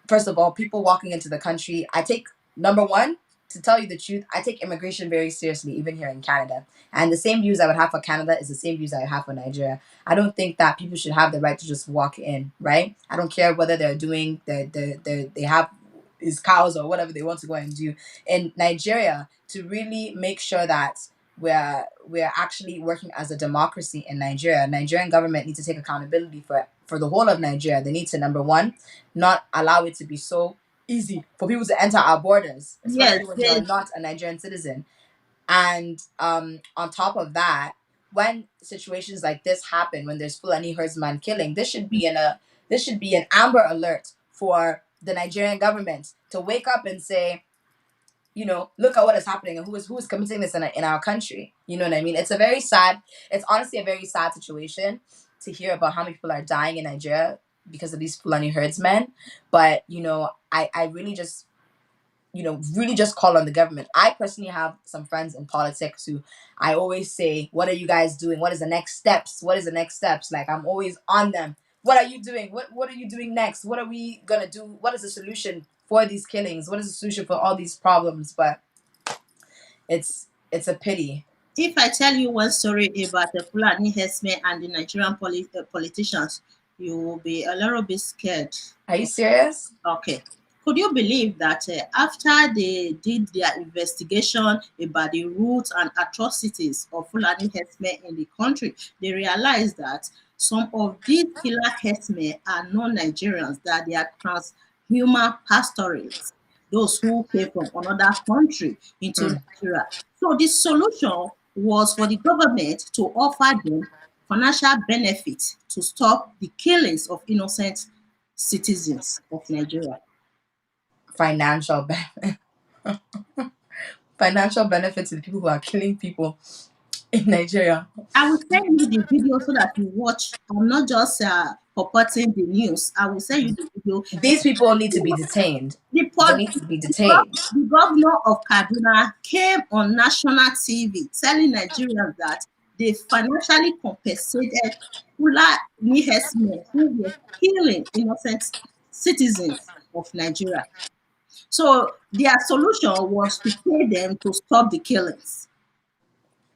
first of all, people walking into the country. I take number one. to tell you the truth, I take immigration very seriously, even here in Canada. And the same views I would have for Canada is the same views I would have for Nigeria. I don't think that people should have the right to just walk in, right? I don't care whether they're doing they have is cows or whatever they want to go and do in Nigeria, to really make sure that we're actually working as a democracy in Nigeria. Nigerian government needs to take accountability for the whole of Nigeria. They need to, number one, not allow it to be so easy for people to enter our borders, Yes, especially when you're yes, not a Nigerian citizen. And on top of that, when situations like this happen, when there's Fulani herdsman killing, this should be an amber alert for the Nigerian government to wake up and say, look at what is happening and who is committing this in our country. You know what I mean? It's honestly a very sad situation to hear about how many people are dying in Nigeria because of these Fulani herdsmen. But I really just really just call on the government. I personally have some friends in politics who I always say, what are you guys doing? What is the next steps? What is the next steps? Like, I'm always on them. What are you doing? What are you doing next? What are we gonna do? What is the solution for these killings? What is the solution for all these problems? But it's a pity. if I tell you one story about the Fulani herdsmen and the Nigerian politicians, you will be a little bit scared. Are you serious? Okay. Could you believe that after they did their investigation about the roots and atrocities of Fulani herdsmen in the country, they realized that some of these killer herdsmen are non-Nigerians, that they are transhuman pastoralists, those who came from another country into Mm. Nigeria. So the solution was for the government to offer them financial benefits to stop the killings of innocent citizens of Nigeria. Financial financial benefits to the people who are killing people in Nigeria. I will send you the video so that you watch. I'm not just purporting the news. I will send you the video. These people need to be detained. The, They pod, need to be the, detained. the governor of Kaduna came on national TV telling Nigerians that they financially compensated Fulani herdsmen who were killing innocent citizens of Nigeria. So their solution was to pay them to stop the killings.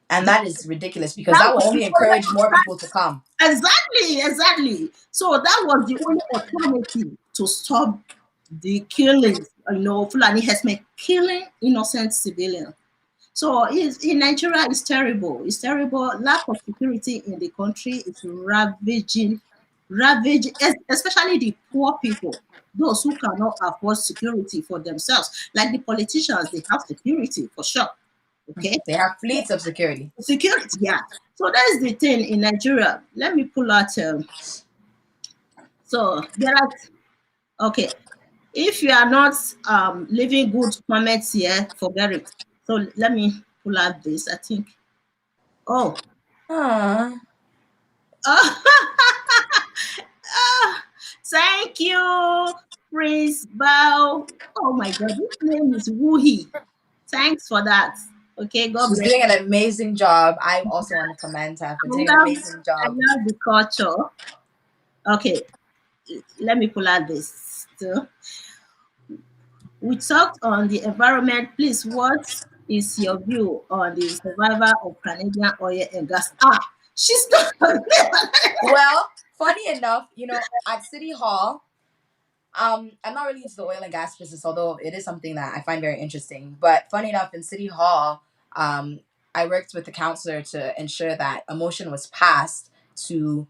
And that is ridiculous because That that will was the only encourage more people to come. exactly, exactly. So that was the only alternative to stop the killings. Fulani herdsmen killing innocent civilians. So in Nigeria, it's terrible. It's terrible. Lack of security in the country is ravaging, especially the poor people, those who cannot afford security for themselves. Like the politicians, they have security for sure. Okay, They have fleets of security. security, yeah. So that's the thing in Nigeria. Let me pull out. So there are okay. If you are not leaving good comments here, forget it. So let me pull out this. I think. Oh, Ah, ah, thank you, Prince Bao. Oh my God, this name is Wuhi. Thanks for that. Okay, God she's bless. doing an amazing job. I also want to commend her for doing an amazing I job. love the culture. Okay, let me pull out this. So, we talked on the environment. Please, what is your view on the survival of Canadian oil and gas? She's not. Well, funny enough, at City Hall, I'm not really into the oil and gas business, although it is something that I find very interesting. But funny enough, in City Hall, I worked with the counselor to ensure that a motion was passed to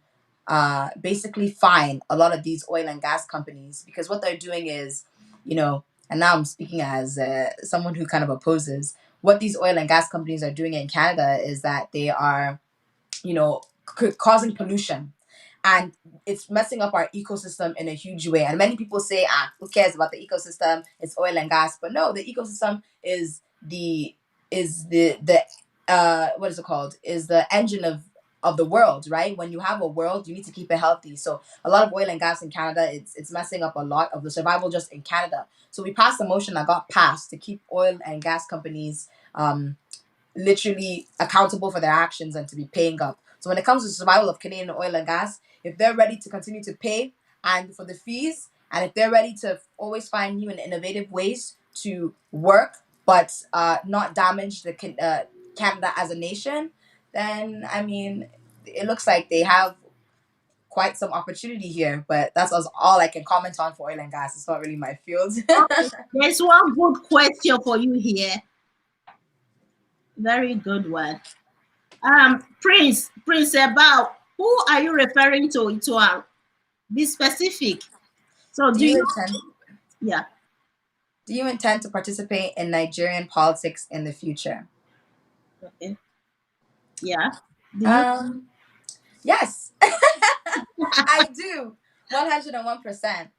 basically fine a lot of these oil and gas companies because what they're doing is, and now I'm speaking as someone who kind of opposes what these oil and gas companies are doing in Canada is that they are causing pollution, and it's messing up our ecosystem in a huge way. And many people say, who cares about the ecosystem? It's oil and gas. But no, the ecosystem is the what is it called? Is the engine of the world, right? When you have a world, you need to keep it healthy. So a lot of oil and gas in Canada, it's messing up a lot of the survival just in Canada. So we passed a motion that got passed to keep oil and gas companies literally accountable for their actions and to be paying up. So when it comes to survival of Canadian oil and gas, if they're ready to continue to pay and for the fees, and if they're ready to always find new and innovative ways to work but not damage the Canada as a nation, then I mean, it looks like they have quite some opportunity here. But that's all I can comment on for oil and gas. It's not really my field. Okay. There's one good question for you here. Very good one. Prince about who are you referring to? Be specific. So do do you you? intend Yeah. do you intend to participate in Nigerian politics in the future? Okay. Yeah. Do you? Um, yes. I do. 101%.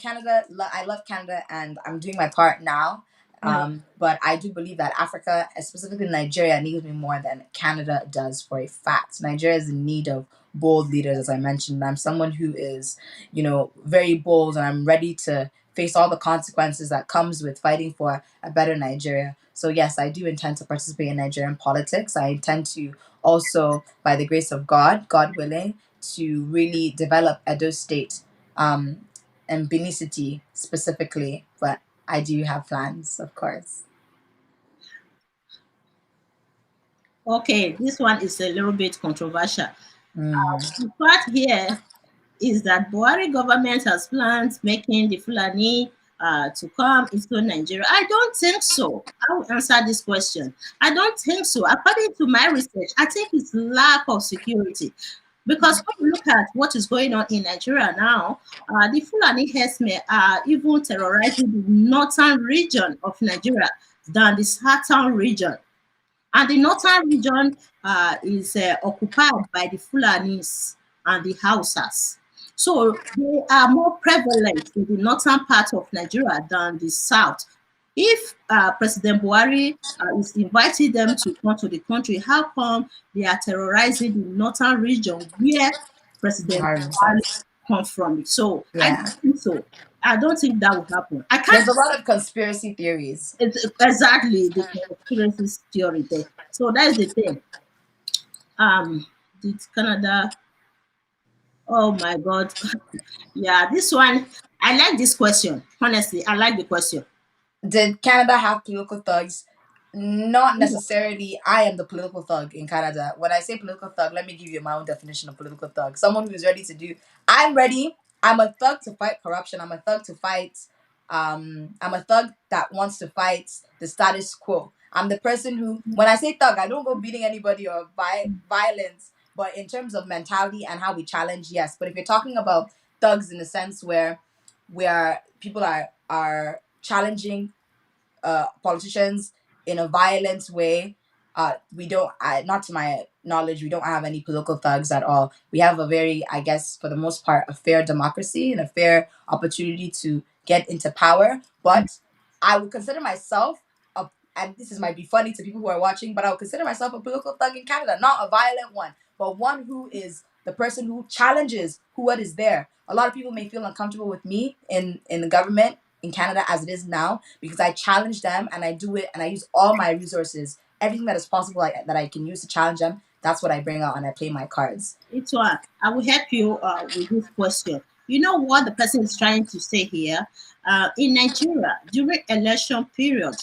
Canada, I love Canada and I'm doing my part now. Yeah. But I do believe that Africa, specifically Nigeria, needs me more than Canada does for a fact. Nigeria is in need of bold leaders, as I mentioned. I'm someone who is, very bold and I'm ready to face all the consequences that comes with fighting for a better Nigeria. So yes, I do intend to participate in Nigerian politics. I intend to also, by the grace of God, God willing, to really develop Edo State and Benin City specifically. But I do have plans, of course. Okay. This one is a little bit controversial. Mm. The part here is that Buhari government has plans making the Fulani to come into Nigeria. I don't think so. I will answer this question. I don't think so. According to my research, I think it's lack of security. Because when you look at what is going on in Nigeria now, the Fulani herdsmen are even terrorizing the northern region of Nigeria than the southern region. And the northern region is occupied by the Fulanis and the Hausas. So they are more prevalent in the northern part of Nigeria than the south. If President Buhari is inviting them to come to the country, how come they are terrorizing the northern region where President Buhari 100%. comes from? So I Yeah. don't think so. I don't think that will happen. I can't. There's a lot of conspiracy theories. It's exactly the conspiracy theory there. So that's the thing. Um, did Canada? Oh my God! Yeah, this one. I like this question. Honestly, I like the question. Did Canada have political thugs? Not Yeah. necessarily. I am the political thug in Canada. When I say political thug, let me give you my own definition of political thug. Someone who is ready to do. I'm ready. I'm a thug to fight corruption. I'm a thug to fight. I'm a thug that wants to fight the status quo. I'm the person who, when I say thug, I don't go beating anybody or violence. But in terms of mentality and how we challenge, yes. But if you're talking about thugs in the sense where people are challenging politicians in a violent way. We don't, not to my knowledge, we don't have any political thugs at all. We have a very, I guess, for the most part, a fair democracy and a fair opportunity to get into power. But I would consider myself and this is might be funny to people who are watching, but I would consider myself a political thug in Canada, not a violent one, but one who is the person who challenges who what is there. A lot of people may feel uncomfortable with me in the government in Canada as it is now because I challenge them and I do it and I use all my resources, everything that is possible that I can use to challenge them. That's what I bring out and I play my cards. It's one. I will help you with this question. You know what the person is trying to say here? In Nigeria, during election period,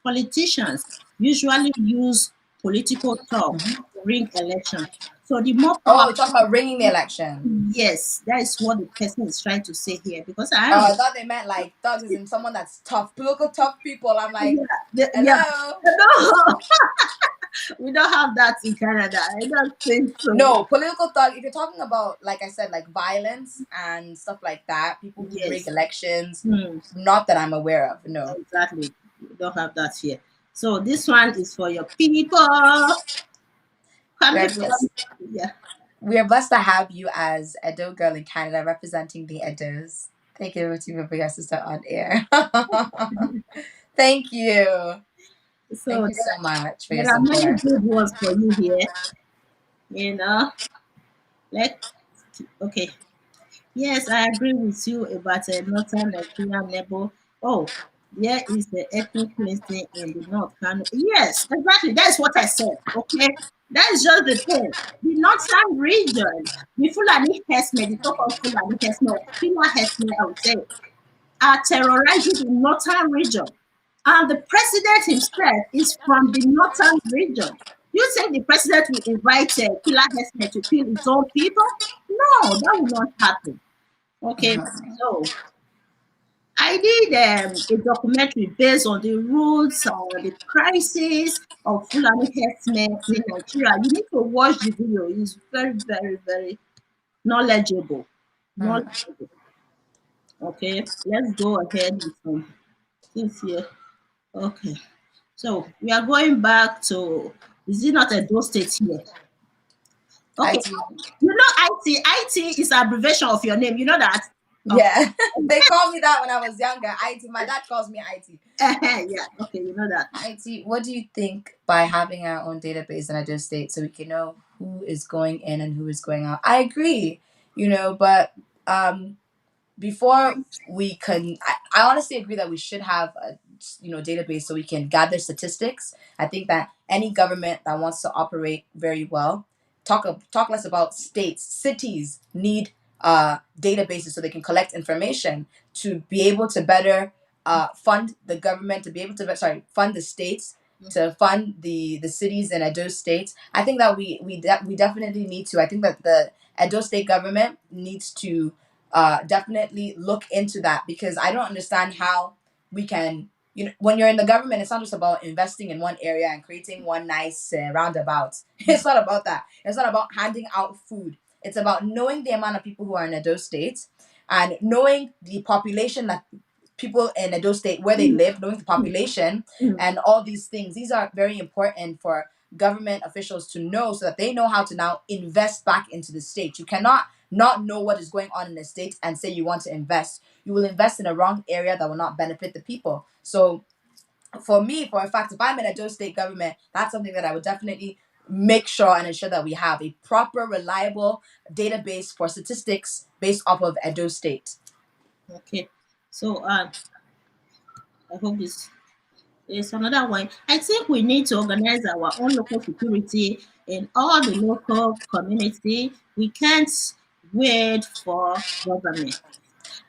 politicians usually use political talk to ring election. So the more Oh, power, we're talking about ringing the election. yes, that is what the person is trying to say here. Because Oh, I thought they meant like thugs is in someone that's tough, political tough people. I'm like, yeah, yeah, hello. no, we don't have that in Canada. I don't think so. No, political thug. If you're talking about, like I said, like violence and stuff like that, people who rig Yes. elections, Hmm. not that I'm aware of. No, Exactly. We don't have that here. So this one is for your people coming we're from, blessed. yeah. We are blessed to have you as Edo girl in Canada, representing the Edos. Thank you for being our sister on air. Thank you. Thank So you so much for your there are many support. good ones for you here. You know, like okay. Yes, I agree with you about a northern Nigerian neighbor. Oh, there is the ethnic cleansing in the north. Yes, exactly. That's what I said. Okay, that is just the thing. The northern region, the Fulani herdsmen, the so-called Fulani herdsmen, Fila herdsmen, I would say, are terrorizing the northern region. And the president himself is from the northern region. You think the president will invite killer herdsmen to kill his own people? No, that will not happen. Okay, Uh-huh. so I did a documentary based on the roots or the crisis of Fulani herdsmen in Nigeria. You need to watch the video. It's very, very, very knowledgeable. Hmm. Knowledgeable. Okay, let's go ahead with some things here. Okay, so we are going back to, is it not a those states here? Okay, IT. you know IT. IT is abbreviation of your name. You know that? Okay. Yeah. They called me that when I was younger. IT. My dad calls me IT. Yeah, okay, you know that. IT, what do you think by having our own database in Edo State so we can know who is going in and who is going out? I agree, but um before we can I honestly agree that we should have a database so we can gather statistics. I think that any government that wants to operate very well, talk less about states, cities need databases so they can collect information to be able to better fund the government, to be able to fund the states, to fund the cities in Edo State. I think that we definitely need to. I think that the Edo State government needs to definitely look into that, because I don't understand how we can, when you're in the government, it's not just about investing in one area and creating one nice roundabout. It's not about that. It's not about handing out food. It's about knowing the amount of people who are in Edo State and knowing the population that people in Edo State where they Mm, live, knowing the population mm. and all these things. These are very important for government officials to know so that they know how to now invest back into the state. You cannot not know what is going on in the state and say you want to invest. You will invest in a wrong area that will not benefit the people. So for me, for a fact, if I'm in a Edo State government, that's something that I would definitely make sure and ensure that we have a proper, reliable database for statistics based off of Edo State. Okay, so I hope this is another one. I think we need to organize our own local security in all the local community. We can't wait for government.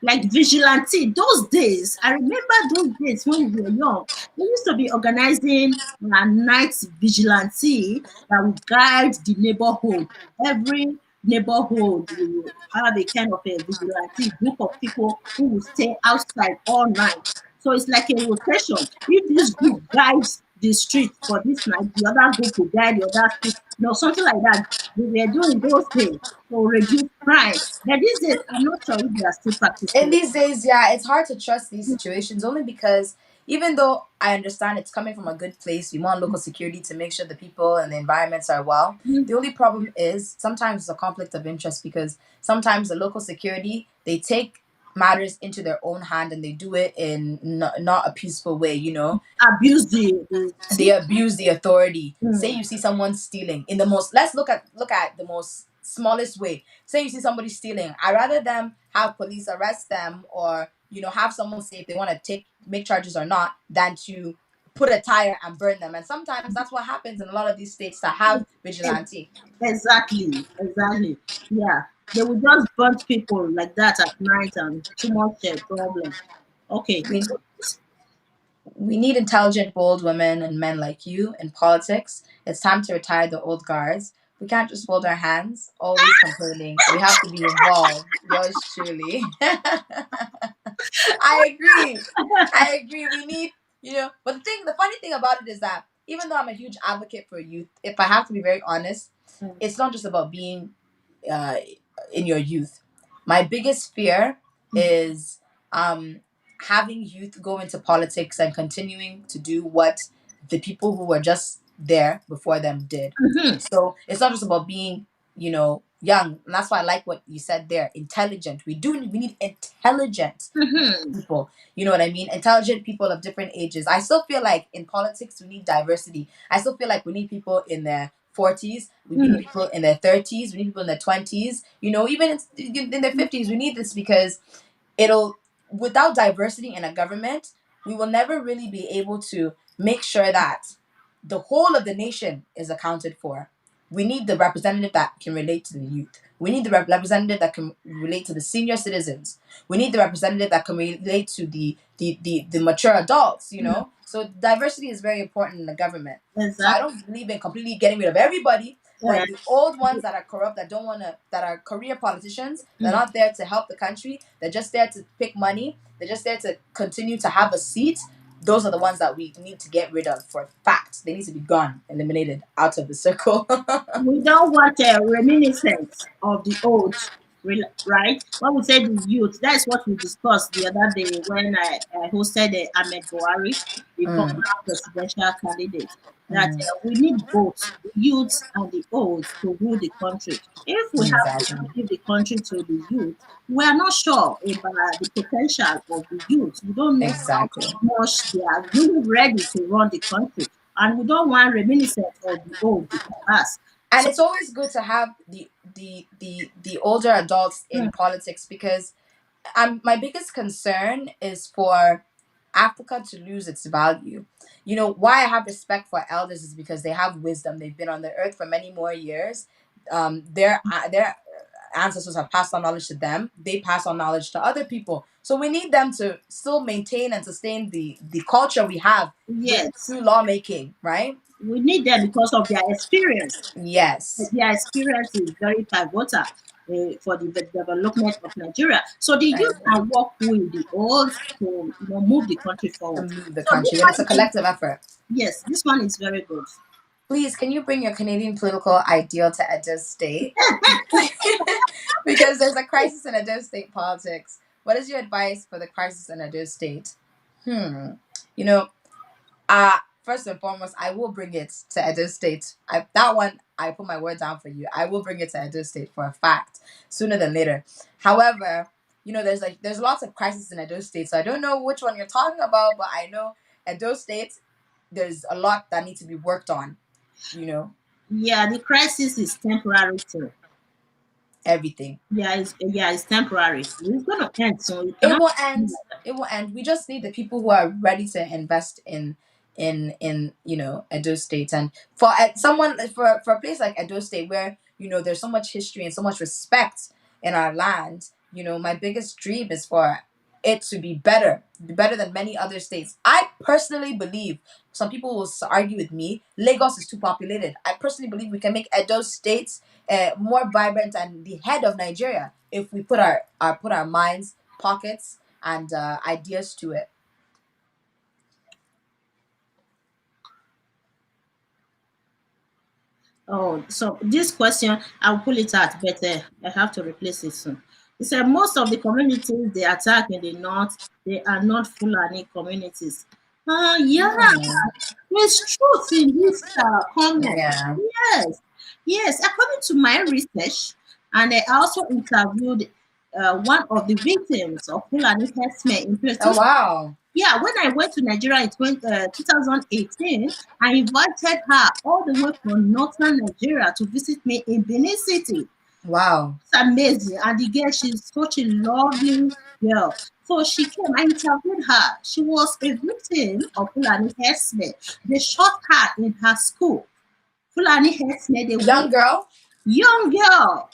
Like vigilante. Those days, I remember those days when we were young. We used to be organizing a night vigilante that would guide the neighborhood. Every neighborhood will have a kind of a vigilante group of people who will stay outside all night. So it's like a rotation. If this group guides the street for this night, the other group will guide the other street. Something like that. We were doing those days to reduce crime. But these days, I'm not sure if they are still In practicing. these days, yeah, it's hard to trust these situations, only because even though I understand it's coming from a good place, we want local security to make sure the people and the environments are well. Mhm. The only problem is sometimes it's a conflict of interest, because sometimes the local security, they take matters into their own hand and they do it in not a peaceful way. Abuse the They system. abuse the authority. Say Mm. you see someone stealing in the most, let's look at the most smallest way. Say you see somebody stealing, I rather them have police arrest them, or have someone say if they want to take make charges or not, than to put a tire and burn them. And sometimes that's what happens in a lot of these states that have Ex- vigilante. Exactly, exactly. Yeah, they will just burn people like that at night and too much problem. Okay, we so we need intelligent, bold women and men like you in politics. It's time to retire the old guards. We can't just fold our hands, always complaining. We have to be involved. Yours truly. I agree. I agree. We need, but the funny thing about it is that even though I'm a huge advocate for youth, if I have to be very honest, mm, it's not just about being uh, in your youth. My biggest fear mm, is um, having youth go into politics and continuing to do what the people who were just there before them did. mhm, So it's not just about being, young. And that's why I like what you said there. Intelligent. We need intelligent mhm, people. You know what I mean? Intelligent people of different ages. I still feel like in politics we need diversity. I still feel like we need people in their 40s, we need mm, people in their 30s, we need people in their 20s, even in their 50s. We need this because it'll without diversity in a government, we will never really be able to make sure that the whole of the nation is accounted for. We need the representative that can relate to the youth. We need the representative that can relate to the senior citizens. We need the representative that can relate to the mature adults. So diversity is very important in the government. So I Exactly. don't believe in completely getting rid of everybody, Uh, but the old ones that are corrupt, that don't want to, that are career politicians, they're mm. not there to help the country. They're just there to pick money. They're just there to continue to have a seat. Those are the ones that we need to get rid of for fact. They need to be gone, eliminated out of the circle. We don't want a reminiscence of the old, right? When we say the youth, that's what we discussed the other day when I hosted Ahmed Buhari, the Mm, former presidential candidate. That mhm. we need both the youth and the old to rule the country. If we have to Exactly. give the country to the youth, we are not sure about the potential of the youth. We don't know how Exactly. much they are really ready to run the country, and we don't want reminiscence of the old, the past. And So, it's always good to have the older adults mm, in politics, because my biggest concern is for Africa to lose its value. You know, why I have respect for elders is because they have wisdom. They've been on the earth for many more years. Their ancestors have passed on knowledge to them. They pass on knowledge to other people. So we need them to still maintain and sustain the culture we have with yes, through lawmaking, right? we need them because of their experience. Yes. Their experience is very pivotal for the development of Nigeria. So the youth And can work with the old to move the country to forward. move the So this country. And it's a one is, collective effort. yes, this one is very good. Please, can you bring your Canadian political ideal to Edo State? Because there's a crisis in Edo State politics. What is your advice for the crisis in Edo State? Hmm. You know, first and foremost, I will bring it to Edo State. That one, I put my word down for you. I will bring it to Edo State for a fact, sooner than later. However, there's lots of crises in Edo State, so I don't know which one you're talking about, but I know Edo State, there's a lot that needs to be worked on. You know, Yeah, the crisis is temporary too. everything. Yeah, it's temporary. It's going to end soon. You It cannot. will end. It will end. We just need the people who are ready to invest in Edo State, and for someone for a place like Edo State where there's so much history and so much respect in our land. My biggest dream is for it to be better than many other states. I personally believe, some people will argue with me, Lagos is too populated. I personally believe we can make Edo State more vibrant and the head of Nigeria if we put our minds, pockets, and ideas to it. Oh, so this question, I'll pull it out, but I have to replace it soon. It said most of the communities they attack in the north, they are not Fulani communities. Yeah, Hmm. there's truth in this comment. Yeah. Yes, yes. According to my research, and I also interviewed one of the victims of Fulani herdsmen in Plateau. Oh wow. Yeah, when I went to Nigeria in 2018, I invited her all the way from northern Nigeria to visit me in Benin City. Wow. It's amazing. And the girl, she's such a lovely girl. So she came, I interviewed her. She was a victim of Fulani herdsmen. They shot her in her school. Fulani herdsmen, they went, Young girl. young girl.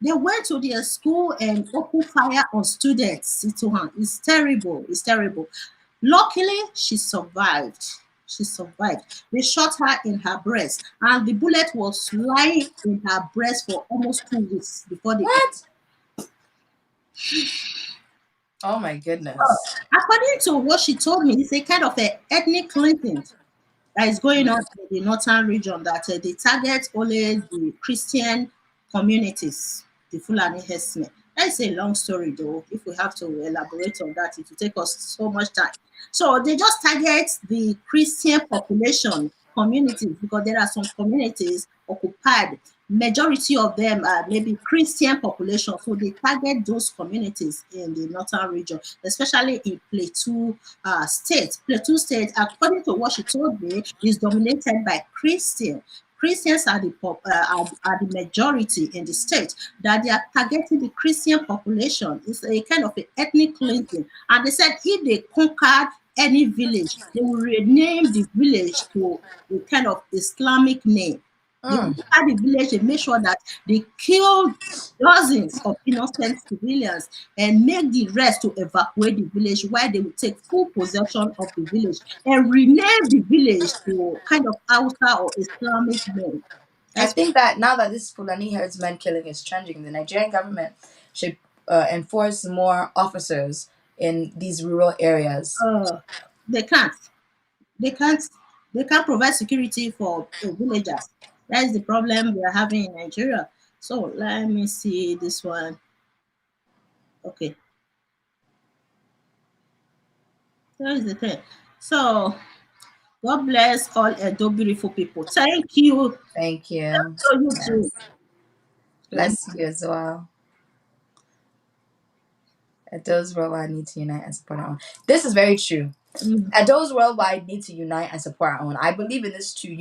They went to their school and opened fire on students. Itohan. It's terrible. It's terrible. Luckily, she survived. She survived. They shot her in her breast, and the bullet was lying in her breast for almost 2 weeks before they. What? Oh my goodness. According to what she told me, it's a kind of a ethnic cleansing that is going on in the northern region, that they target only the Christian communities, the Fulani herdsmen. That's a long story, though. If we have to elaborate on that, it will take us so much time. So they just target the Christian population communities because there are some communities occupied. Majority of them are maybe Christian population, so they target those communities in the northern region, especially in Plateau State. Plateau State, according to what she told me, is dominated by Christian. Christians are are the majority in the state. That they are targeting the Christian population. It's a kind of an ethnic cleansing. And they said if they conquered any village, they will rename the village to a kind of Islamic name. They Mm. enter the village and make sure that they kill dozens of innocent civilians and make the rest to evacuate the village while they will take full possession of the village and rename the village to kind of Hausa or Islamic name. I That's think that now that this Fulani herdsman killing is trending, the Nigerian government should enforce more officers in these rural areas. they can't. They can't. They can't provide security for villagers. That is the problem we are having in Nigeria. So let me see this one. Okay, that is the thing. So God bless all Edo beautiful people. Thank you. Thank you. So you too. Yes. Bless you as well. Those worldwide need to unite and support our own. This is very true. Mm, And those worldwide need to unite and support our own. I believe in this too.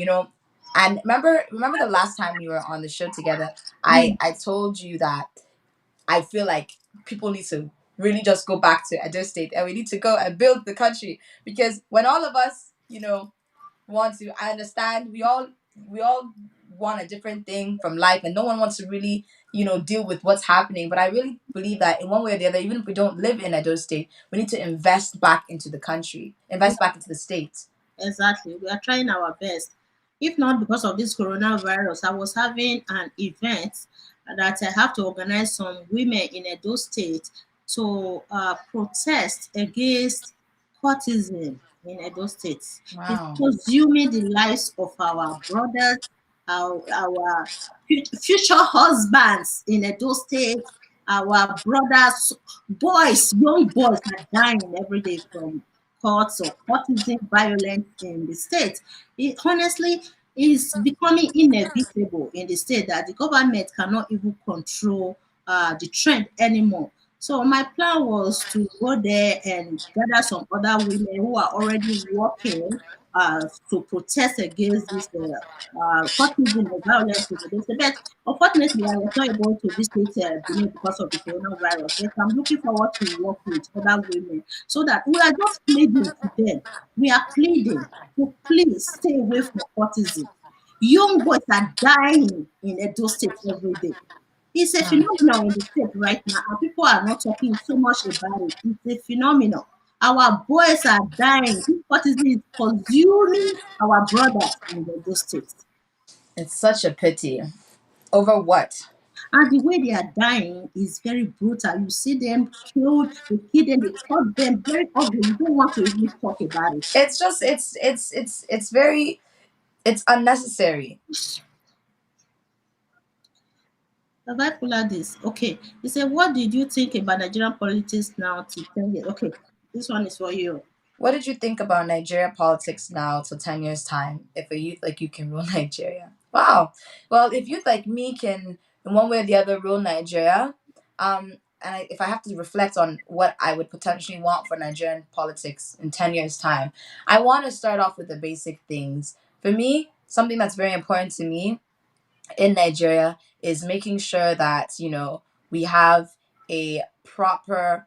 And remember the last time we were on the show together, I mm. I told you that I feel like people need to really just go back to Edo State and we need to go and build the country because when all of us, want to, I understand we all want a different thing from life and no one wants to really, deal with what's happening. But I really believe that in one way or the other, even if we don't live in Edo State, we need to invest back into the country, invest back into the state. Exactly. We are trying our best. If not because of this coronavirus, I was having an event that I have to organize some women in Edo State to protest against courtesan in Edo State. It's Wow. consuming the lives of our brothers, our future husbands in Edo State, our brothers, boys, young boys are dying every day from courts or courtesan violence in the state. It honestly is becoming inevitable in the state that the government cannot even control the trend anymore. So my plan was to go there and gather some other women who are already working to protest against this courtesan or violence in the state. But unfortunately, I was not able to visit Benin because of the coronavirus. But I'm looking forward to work with other women so that we are just pleading to them. We are pleading to please stay away from courtesan. Young boys are dying in Edo State every day. It's a Hmm. phenomenon in the state right now, and people are not talking so much about it. It's a phenomenon. Our boys are dying. This courtesan is consuming our brothers in the Edo State. It's such a pity. Over what? And the way they are dying is very brutal. You see them killed, they kill them, they cut them very ugly. You don't want to even talk about it. It's just it's very it's unnecessary. Have I pull out this? Okay. He said, what did you think about Nigerian politics now to 10 years? Okay. This one is for you. What did you think about Nigeria politics now till 10 years time if a youth like you can rule Nigeria? Wow. Well, if youth like me can in one way or the other rule Nigeria, if I have to reflect on what I would potentially want for Nigerian politics in 10 years time, I want to start off with the basic things. For me, something that's very important to me in Nigeria is making sure that we have a proper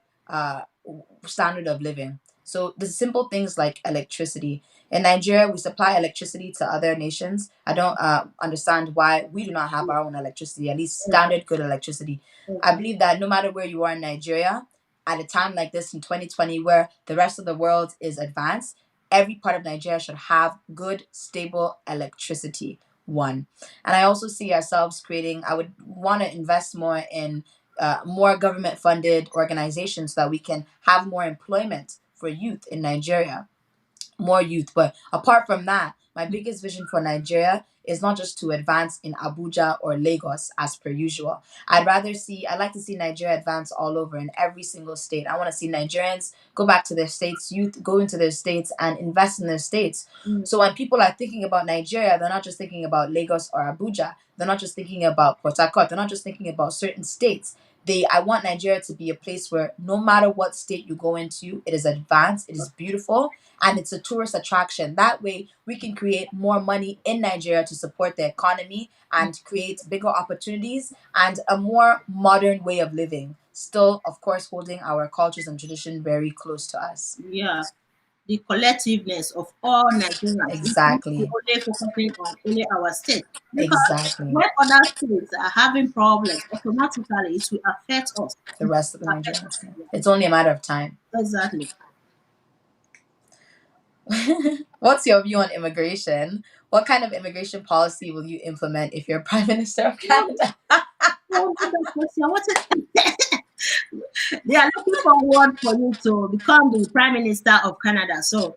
standard of living. So the simple things like electricity. In Nigeria, we supply electricity to other nations. I don't understand why we do not have our own electricity, at least Exactly. standard good electricity. I Exactly. believe that no matter where you are in Nigeria, at a time like this in 2020, where the rest of the world is advanced, every part of Nigeria should have good, stable electricity. One. And I also see ourselves creating, I would want to invest more in more government funded organizations so that we can have more employment for youth in Nigeria, more youth. But apart from that, my biggest vision for Nigeria is not just to advance in Abuja or Lagos as per usual. I'd like to see Nigeria advance all over in every single state. I want to see Nigerians go back to their states, youth go into their states and invest in their states. Mm, So when people are thinking about Nigeria, they're not just thinking about Lagos or Abuja. They're not just thinking about Port Harcourt. They're not just thinking about certain states. I want Nigeria to be a place where no matter what state you go into, it is advanced, it is beautiful, and it's a tourist attraction. That way, we can create more money in Nigeria to support the economy and create bigger opportunities and a more modern way of living. Still, of course, holding our cultures and tradition very close to us. yeah. the collectiveness of all Nigerians. We can't be Exactly. only focusing on only our state, because Exactly. when other states are having problems, automatically it will affect us. The rest of the Affect us. Nigerians. Yeah, It's only a matter of time. exactly. What's your view on immigration? What kind of immigration policy will you implement if you're Prime Minister of Oh, Canada? oh, good question. What is they are looking forward for you to become the Prime Minister of Canada. So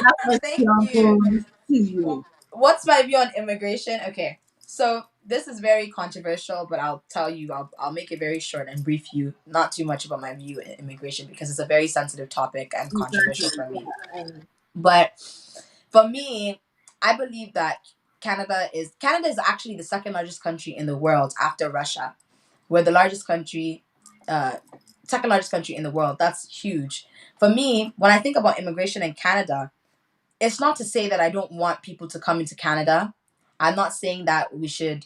that Thank question you. goes to you. What's my view on immigration? Okay, so this is very controversial, but I'll tell you, I'll make it very short and brief you, not too much about my view in immigration because it's a very sensitive topic and Exactly. controversial for Yeah. me. But for me, I believe that Canada is actually the second largest country in the world after Russia. We're the largest country, uh, second largest country in the world. That's huge. For me, when I think about immigration in Canada, it's not to say that I don't want people to come into Canada. I'm not saying that we should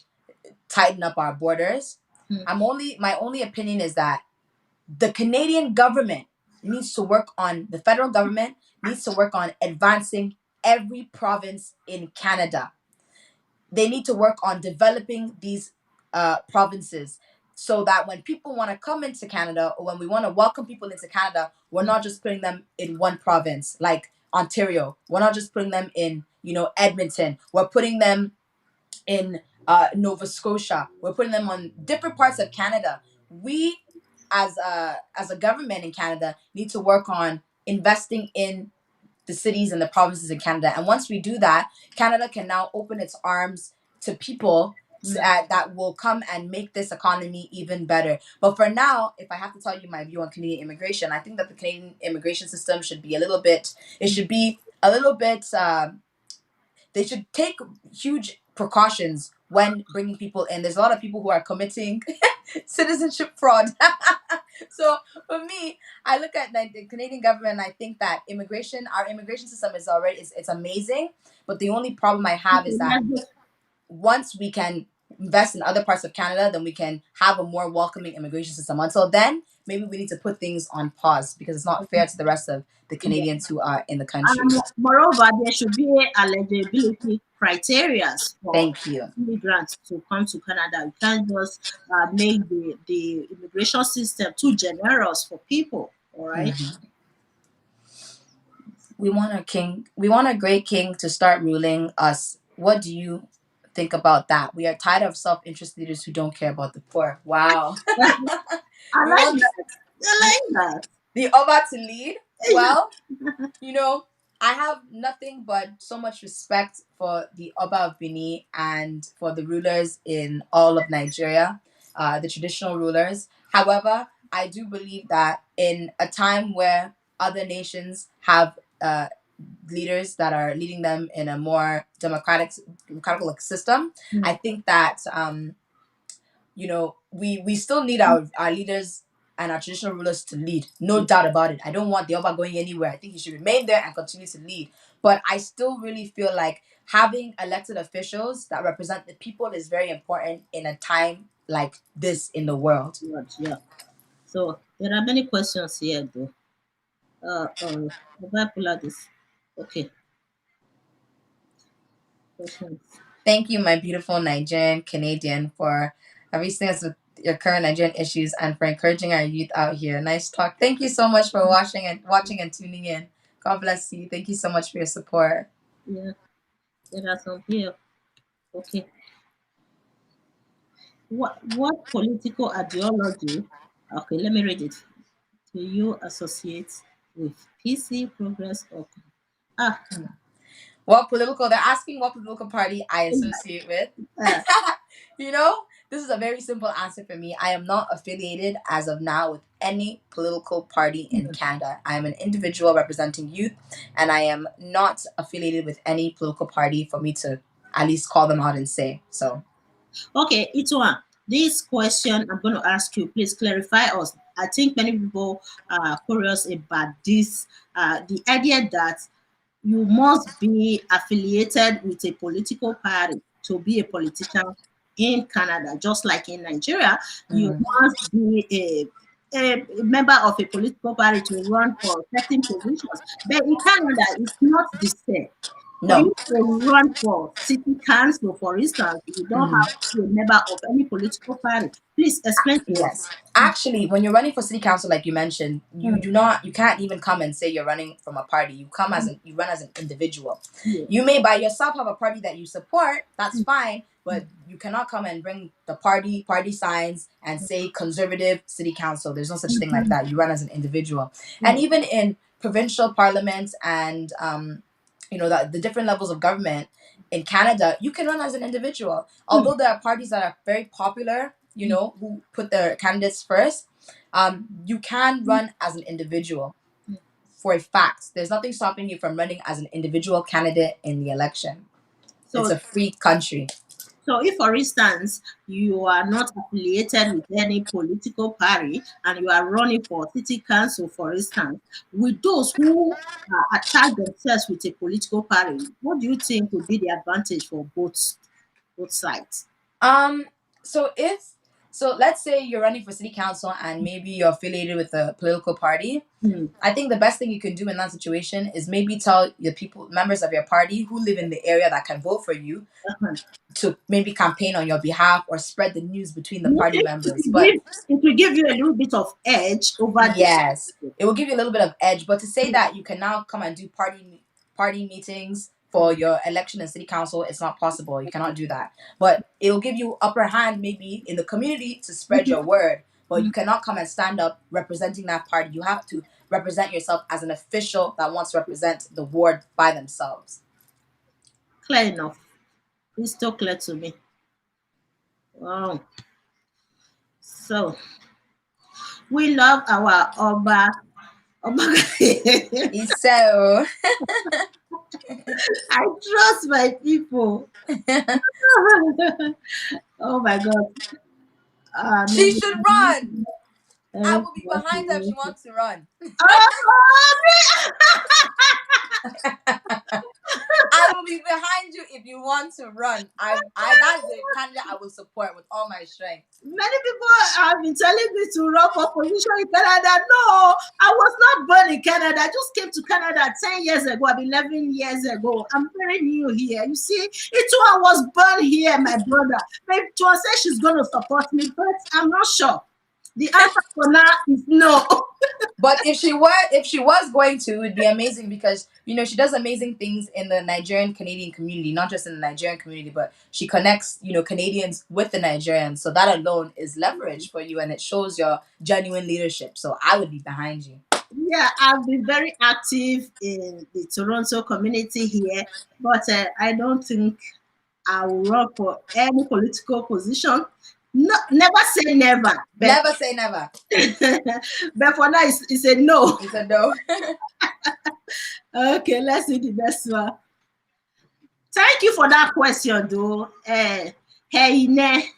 tighten up our borders. Mm, My only opinion is that the Canadian government needs to work on the federal government needs to work on advancing every province in Canada. They need to work on developing these provinces so that when people want to come into Canada or when we want to welcome people into Canada, we're mm, not just putting them in one province like Ontario. We're not just putting them in, Edmonton. We're putting them in Nova Scotia. We're putting them on different parts of Canada. We, as a government in Canada, need to work on investing in the cities and the provinces in Canada. And once we do that, Canada can now open its arms to people mm, that will come and make this economy even better. But for now, if I have to tell you my view on Canadian immigration, I think that the Canadian immigration system should be a little bit, it mm. should be a little bit, they should take huge precautions when bringing people in. There's a lot of people who are committing citizenship fraud. So for me, I look at the Canadian government and I think that our immigration system is already it's amazing. But the only problem I have is Okay, that let's just once we can invest in other parts of Canada, then we can have a more welcoming immigration system. Until then, maybe we need to put things on pause because it's not fair to the rest of the yeah. Canadians who are in the country. And moreover, there should be eligibility criteria for Thank you. immigrants to come to Canada. You can't just make the immigration system too generous for people. All right. Mhm. We want a king. We want a great king to start ruling us. What do you think about that? We are tired of self-interest leaders who don't care about the poor. Wow. I We like want that. I like the Oba to lead. that. Well, you know, I have nothing but so much respect for the Oba of Benin and for the rulers in all of Nigeria, the traditional rulers. However, I do believe that in a time where other nations have leaders that are leading them in a more democratic system, I think that we still need our leaders and our traditional rulers to lead. No doubt about it. I don't want the Oba going anywhere. I think he should remain there and continue to lead. But I still really feel like having elected officials that represent the people is very important in a time like this in the world. Good, yeah. So there are many questions here, though. Have I pull out this? Okay, questions. Thank you, my beautiful Nigerian Canadian, for everything us with your current Nigerian issues and for encouraging our youth out here. Nice talk. Thank you so much for watching and tuning in. God bless you. Thank you so much for your support. Yeah, there are some here. Okay. What political ideology? Okay, let me read it. Do you associate with PC progress or ah? They're asking what political party I associate with. Uh, you know, this is a very simple answer for me. I am not affiliated as of now with any political party in Canada. I am an individual representing youth, and I am not affiliated with any political party for me to at least call them out and say. So, okay, Itohan, this question I'm going to ask you. Please clarify us. I think many people are curious about this. The idea that you must be affiliated with a political party to be a politician in Canada, just like in Nigeria. You mhm. must be a member of a political party to run for certain positions. But in Canada, it's not the same. For No. you to run for city council, for instance, you don't Mhm. have to be a member of any political party. Please explain to us. Yes. Actually, when you're running for city council, like you mentioned, Mm, you can't even come and say you're running from a party. mm, You run as an individual. yeah, You may by yourself have a party that you support, that's mm, fine, mm, but you cannot come and bring the party signs and say conservative city council. There's no such thing like mhm, that. You run as an individual. And mm, even in provincial parliaments and the different levels of government in Canada, you can run as an individual. mm, Although there are parties that are very popular, mm, who put their candidates first, you can mm, run as an individual mm. for a fact. There's nothing stopping you from running as an individual candidate in the election. It's So, a free country. so if, for instance, you are not affiliated with any political party and you are running for city council, for instance, with those who attach themselves with a political party, what do you think would be the advantage for both sides? Um, so if let's say you're running for city council and maybe you're affiliated with a political party. Mm, I think the best thing you can do in that situation is maybe tell the people, members of your party who live in the area that can vote for you, uh-huh. to maybe campaign on your behalf or spread the news between the party Okay, members. But it will give you a little bit of edge over the yes, it will give you a little bit of edge. But to say that you can now come and do party meetings for your election and city council, it's not possible. You cannot do that. But it will give you upper hand maybe in the community to spread your word. But you cannot come and stand up representing that party. You have to represent yourself as an official that wants to represent the ward by themselves. clear enough. Crystal clear to me. Wow. So we love our Oba. So I trust my people. Oh my God. she No. should run. I will be behind her if she Oh, wants to run. I will be behind you if you want to run. I That's the candidate I will support with all my strength. many people have been telling me to run for position in Canada. No, I was not born in Canada. I just came to Canada 10 years ago, 11 years ago. I'm very new here. You see, Itohan was born here, my brother. Maybe Itohan said she's going to support me, but I'm not sure. The answer for now is no. But if she was going to, it would be amazing because she does amazing things in the Nigerian Canadian community, not just in the Nigerian community, but she connects Canadians with the Nigerians. So that alone is leverage for you, and it shows your genuine leadership. So I would be behind you. Yeah, I've been very active in the Toronto community here, but I don't think I will run for any political position. No, never say never, but Never say never. but for now, it's a no. It's a no. Okay, let's see the next one. Thank you for that question, though. Hey, ne.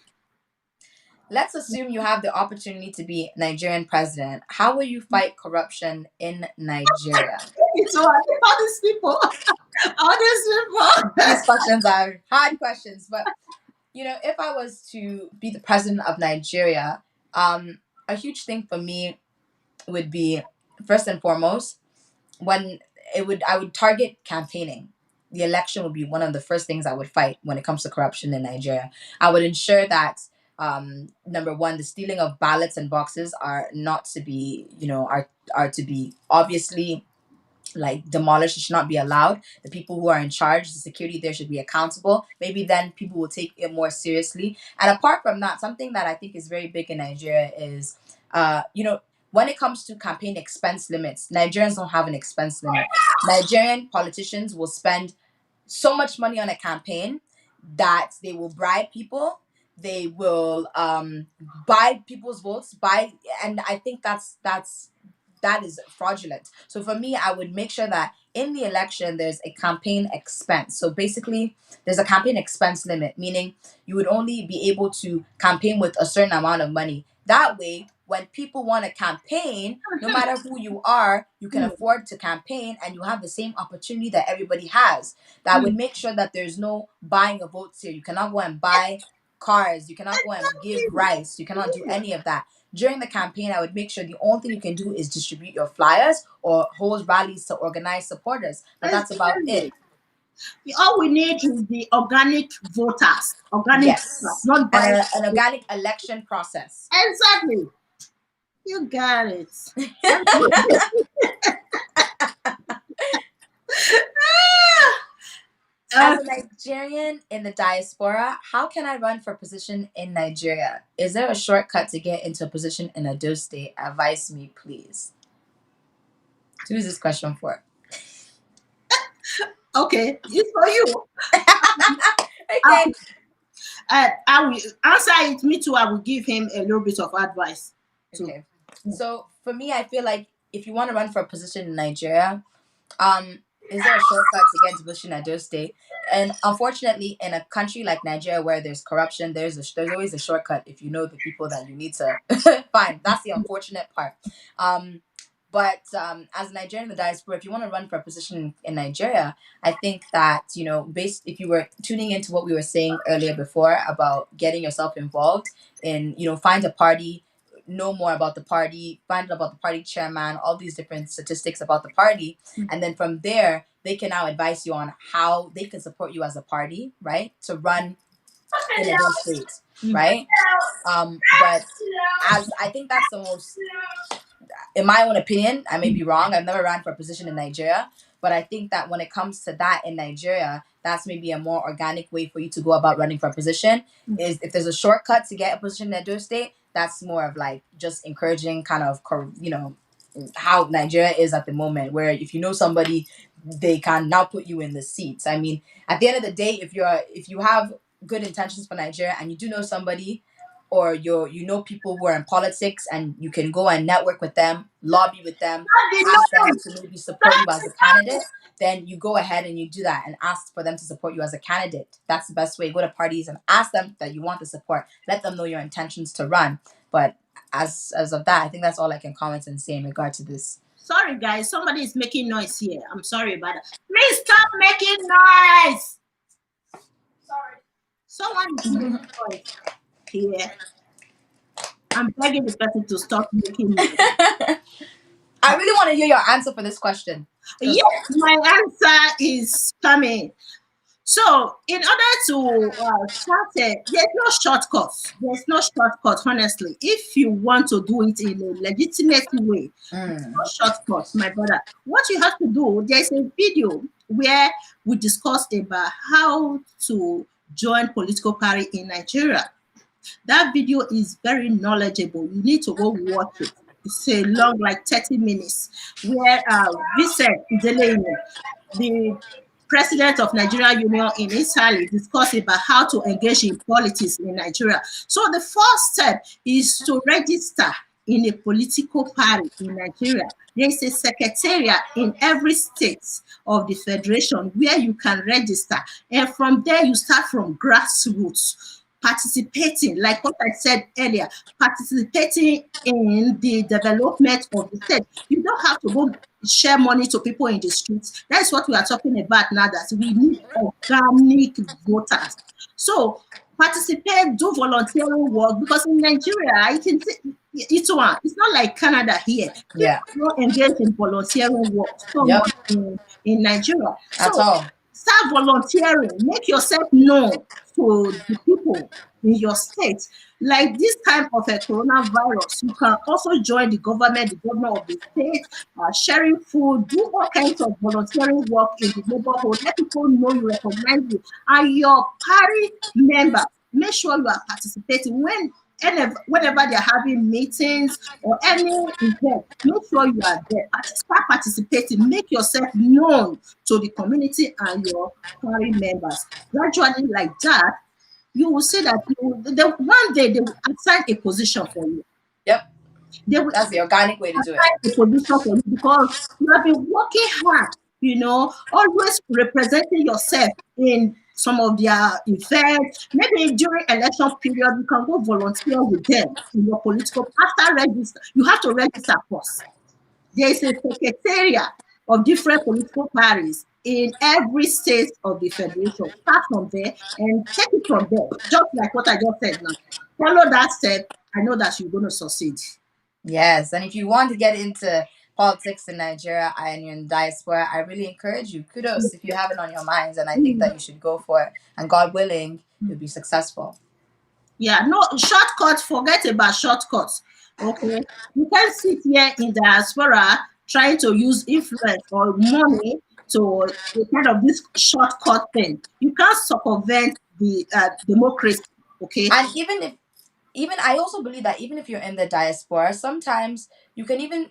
Let's assume you have the opportunity to be Nigerian president. How will you fight corruption in Nigeria? So all these people, all these people. These questions are hard questions, but if I was to be the president of Nigeria, a huge thing for me would be, first and foremost, when I would target campaigning. The election would be one of the first things I would fight when it comes to corruption in Nigeria. I would ensure that, number one, the stealing of ballots and boxes are not to be, are to be obviously like demolished. It should not be allowed. The people who are in charge, the security there, should be accountable. Maybe then people will take it more seriously. And apart from that, something that I think is very big in Nigeria is, when it comes to campaign expense limits, Nigerians don't have an expense limit. Nigerian politicians will spend so much money on a campaign that they will bribe people. They will buy people's votes. And I think that is fraudulent. So for me, I would make sure that in the election there's a campaign expense. So basically, there's a campaign expense limit, meaning you would only be able to campaign with a certain amount of money. That way, when people want to campaign, no matter who you are, you can afford to campaign and you have the same opportunity that everybody has. That would make sure that there's no buying of votes here. You cannot go and buy. cars. You cannot go and give Exactly. rice. You cannot do any of that. During the campaign, I would make sure the only thing you can do is distribute your flyers or hold rallies to organize supporters. But that's about it. Exactly. All we need is the organic voters, Yes. not And by. an organic election process. Exactly. You got it. As Uh, a Nigerian in the diaspora, how can I run for position in Nigeria? Is there a shortcut to get into a position in Edo State? Advise me, please. Who is this question for? okay, it's for you. I, Okay. I will answer it. Me too. I will give him a little bit of advice too. Okay. So for me, I feel like if you want to run for a position in Nigeria, um, is there a shortcut to get into position at those state? And unfortunately, in a country like Nigeria where there's corruption, there's always a shortcut if you know the people that you need to find. That's the unfortunate part. Um, but as a Nigerian in the diaspora, if you want to run for a position in Nigeria, I think that based if you were tuning into what we were saying earlier before about getting yourself involved in, find a party, know more about the party, find out about the party chairman, all these different statistics about the party, and then from there they can now advise you on how they can support you as a party, right, to run in a those states, Mm. right? But as I think that's the most, in my own opinion, I may be wrong. I've never ran for a position in Nigeria, but I think that when it comes to that in Nigeria, that's maybe a more organic way for you to go about running for a position. Is if there's a shortcut to get a position in Edo State, that's more of like just encouraging kind of, how Nigeria is at the moment, where if you know somebody, they can now put you in the seats. I mean, at the end of the day, if you have good intentions for Nigeria and you do know somebody, or you know people who are in politics and you can go and network with them, lobby with them, The ask them noise. to maybe support you as a candidate, then you go ahead and you do that and ask for them to support you as a candidate. That's the best way. Go to parties and ask them that you want the support. Let them know your intentions to run. But as of that, I think that's all I can comment and say in regard to this. Sorry, guys. Somebody is making noise here. I'm sorry about that. Please stop making noise. Sorry. Someone is making noise here. I'm begging the person to stop making noise. I really want to hear your answer for this question. Yes, my answer is coming. So, in order to start it, there's no shortcut. There's no shortcut, honestly. If you want to do it in a legitimate way, there's no shortcut, my brother. What you have to do, there's a video where we discuss about how to join political party in Nigeria. That video is very knowledgeable. You need to go watch it. It's a long, like 30 minutes, where Vincent Idele, the president of Nigeria Union in Italy, discussed about how to engage in politics in Nigeria. So the first step is to register in a political party in Nigeria. There is a secretariat in every state of the federation where you can register. And from there, you start from grassroots, participating, like what I said earlier, participating in the development of the state. You don't have to go share money to people in the streets. That's what we are talking about now, that we need organic voters. So participate, do volunteering work, because in Nigeria, I can say Itohan, it's not like Canada here. Yeah. People don't engage in volunteering work so Yep. much in Nigeria. At So all. start volunteering, make yourself known to the people in your state. Like this time of a coronavirus, you can also join the government, the governor of the state, sharing food, do all kinds of volunteering work in the neighborhood. Let people know you, recognize you, and your party member. Make sure you are participating whenever they're having meetings or any event. Make sure you are there. Start participating. Make yourself known to the community and your party members. Gradually, like that, you will see that one day they will assign a position for you. Yep. They will That's the organic way to do it. assign a position for you because you have been working hard, always representing yourself in some of their events. Maybe during election period, you can go volunteer with them in your political. After register, you have to register first. There is a secretariat of different political parties in every state of the federation. Start from there and take it from there. Just like what I just said now. Follow that step. I know that you're going to succeed. Yes, and if you want to get into politics in Nigeria and you're in diaspora, I really encourage you. Kudos if you have it on your minds, and I think that you should go for it. And God willing, you'll be successful. Yeah, no shortcuts. Forget about shortcuts. Okay, you can sit here in diaspora trying to use influence or money to kind of this shortcut thing. You can't circumvent the democracy. Okay. And even I also believe that even if you're in the diaspora, sometimes you can even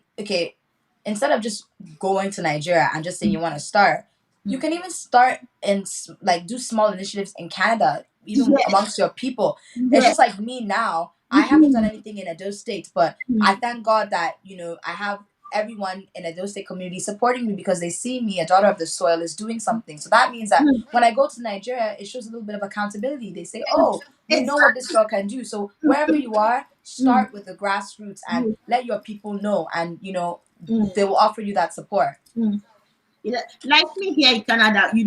instead of just going to Nigeria and just saying you want to start, you can even start and like do small initiatives in Canada, even Yes. amongst your people. It's Yes. just like me now. I haven't done Mhm. anything in Edo State, but I thank God that I have everyone in Edo State community supporting me because they see me, a daughter of the soil, is doing something. So that means that Mhm. when I go to Nigeria, it shows a little bit of accountability. They say, "Oh, we know what this Exactly. girl can do." So wherever you are, Mm. start with the grassroots and Mm. let your people know, and Mm. they will offer you that support. Mm. Yeah, like me here in Canada, we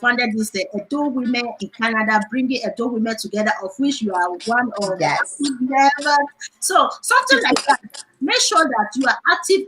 funded this adult women in Canada, bringing adult women together, of which you are one of the Yes. active members. So something like that. Make sure that you are active